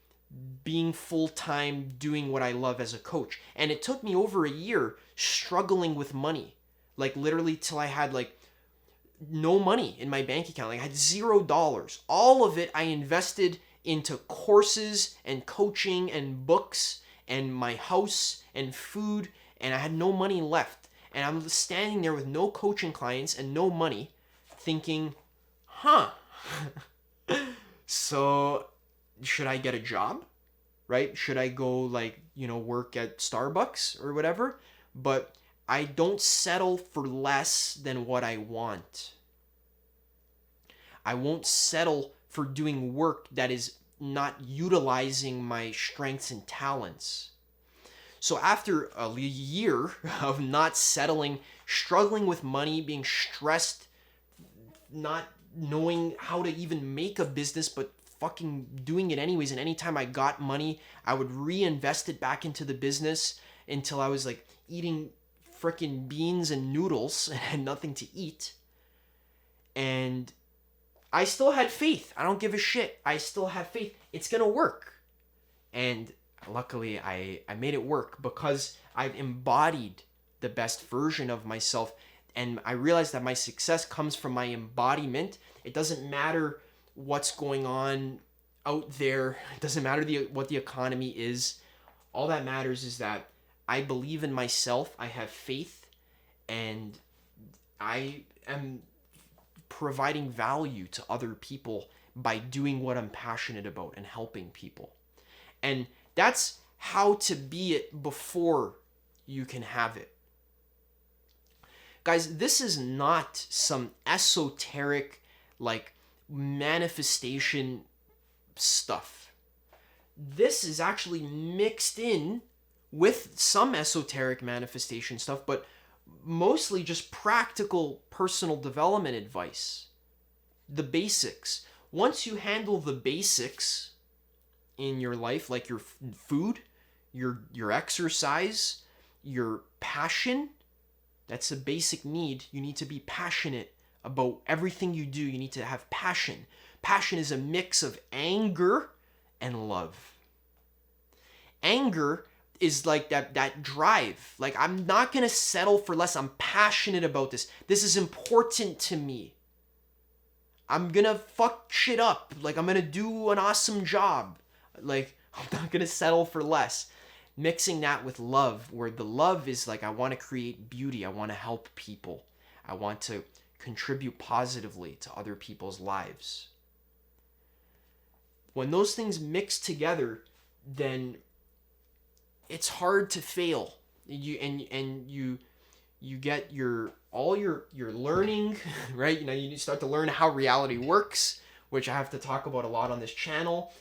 being full-time doing what I love as a coach. And it took me over a year struggling with money. Like literally till I had like no money in my bank account. Like I had $0. All of it I invested into courses and coaching and books and my house and food, and I had no money left. And I'm standing there with no coaching clients and no money thinking, huh, so should I get a job? Right? Should I go like, work at Starbucks or whatever? But I don't settle for less than what I want. I won't settle for doing work that is not utilizing my strengths and talents. So after a year of not settling, struggling with money, being stressed, not knowing how to even make a business, but fucking doing it anyways, and anytime I got money, I would reinvest it back into the business until I was like eating freaking beans and noodles and had nothing to eat. And I still had faith. I don't give a shit. I still have faith. It's gonna work. And luckily I made it work because I've embodied the best version of myself, and I realized that my success comes from my embodiment. It doesn't matter what's going on out there. It doesn't matter what the economy is. All that matters is that I believe in myself, I have faith, and I am providing value to other people by doing what I'm passionate about and helping people. And that's how to be it before you can have it. Guys, this is not some esoteric, like, manifestation stuff. This is actually mixed in with some esoteric manifestation stuff, but mostly just practical personal development advice. The basics. Once you handle the basics in your life, like your food, your exercise, your passion, that's a basic need. You need to be passionate about everything you do. You need to have passion. Passion is a mix of anger and love. Anger is like that drive. Like, I'm not going to settle for less. I'm passionate about this. This is important to me. I'm going to fuck shit up. Like, I'm going to do an awesome job. Like, I'm not going to settle for less. Mixing that with love, where the love is like, I want to create beauty. I want to help people. I want to contribute positively to other people's lives. When those things mix together, then it's hard to fail. You get all your learning, right? You start to learn how reality works, which I have to talk about a lot on this channel.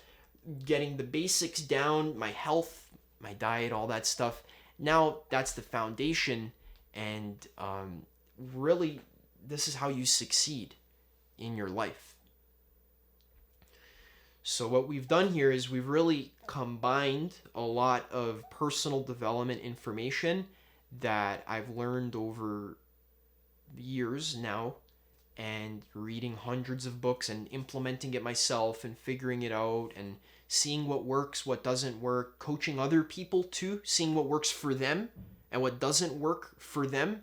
Getting the basics down, my health, my diet, all that stuff. Now that's the foundation, and really, this is how you succeed in your life. So what we've done here is we've really combined a lot of personal development information that I've learned over years now, and reading hundreds of books and implementing it myself and figuring it out and seeing what works, what doesn't work, coaching other people too, seeing what works for them and what doesn't work for them.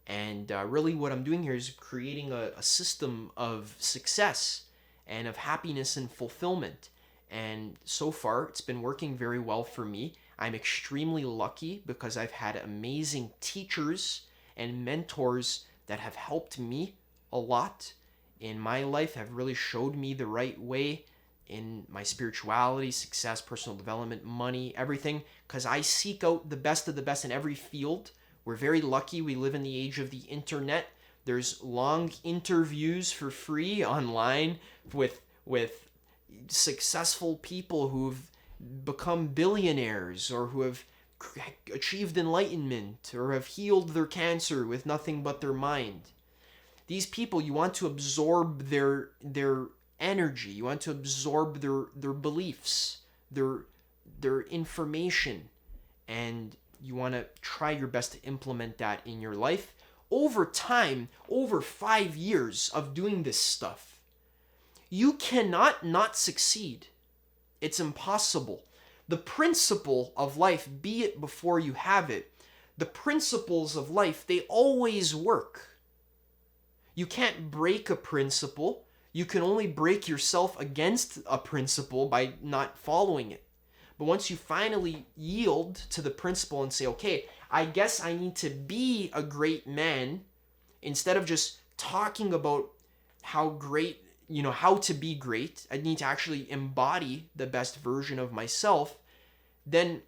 And really what I'm doing here is creating a system of success and of happiness and fulfillment. And so far, it's been working very well for me. I'm extremely lucky because I've had amazing teachers and mentors that have helped me a lot in my life, have really showed me the right way in my spirituality, success, personal development, money, everything, because I seek out the best of the best in every field. We're very lucky. We live in the age of the internet. There's long interviews for free online with successful people who've become billionaires or who have achieved enlightenment or have healed their cancer with nothing but their mind. These people, you want to absorb their energy. You want to absorb their beliefs, their information, and you want to try your best to implement that in your life. Over time, over 5 years of doing this stuff, you cannot not succeed. It's impossible. The principle of life, be it before you have it, the principles of life, they always work. You can't break a principle. You can only break yourself against a principle by not following it. But once you finally yield to the principle and say, okay, I guess I need to be a great man, instead of just talking about how great, how to be great, I need to actually embody the best version of myself, then,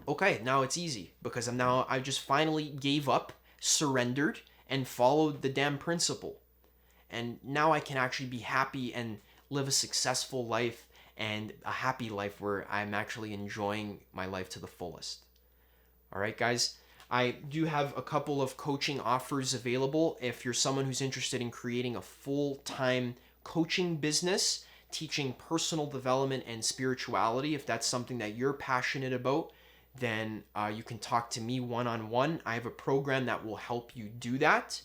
okay, now it's easy because I just finally gave up, surrendered, and followed the damn principle. And now I can actually be happy and live a successful life and a happy life where I'm actually enjoying my life to the fullest. All right, guys, I do have a couple of coaching offers available. If you're someone who's interested in creating a full-time coaching business, teaching personal development and spirituality, if that's something that you're passionate about, then you can talk to me one-on-one. I have a program that will help you do that.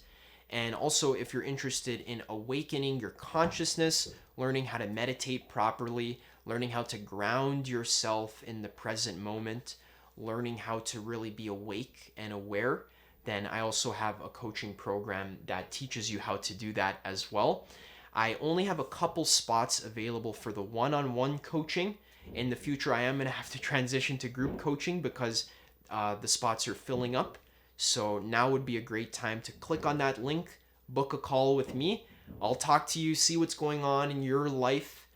And also, if you're interested in awakening your consciousness, learning how to meditate properly, learning how to ground yourself in the present moment, learning how to really be awake and aware, then I also have a coaching program that teaches you how to do that as well. I only have a couple spots available for the one-on-one coaching. In the future, I am going to have to transition to group coaching because the spots are filling up. So now would be a great time to click on that link, book a call with me. I'll talk to you, see what's going on in your life,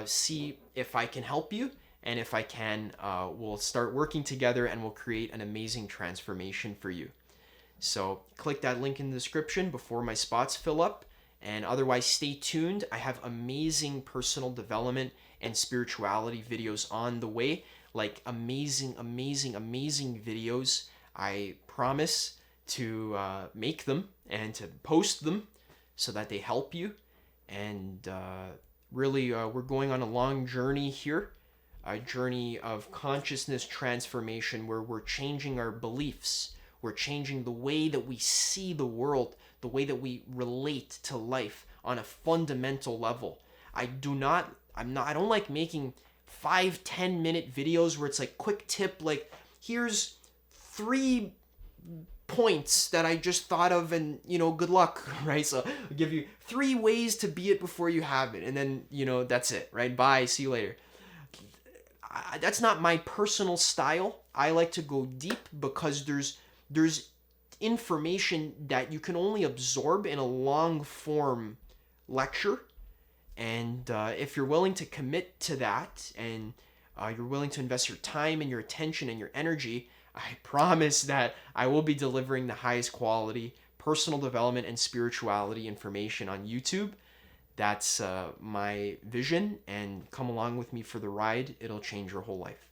see if I can help you. And if I can, we'll start working together and we'll create an amazing transformation for you. So click that link in the description before my spots fill up. And otherwise, stay tuned. I have amazing personal development and spirituality videos on the way. Like amazing, amazing, amazing videos. I promise to make them and to post them so that they help you. And really, we're going on a long journey here. A journey of consciousness transformation where we're changing our beliefs. We're changing the way that we see the world, the way that we relate to life on a fundamental level. I don't like making 5-10 minute videos where it's like quick tip, like here's 3 points that I just thought of and, good luck, right? So I'll give you 3 ways to be it before you have it. And then, that's it, right? Bye, see you later. That's not my personal style. I like to go deep because there's information that you can only absorb in a long form lecture. And if you're willing to commit to that and you're willing to invest your time and your attention and your energy, I promise that I will be delivering the highest quality personal development and spirituality information on YouTube. That's my vision, and come along with me for the ride. It'll change your whole life.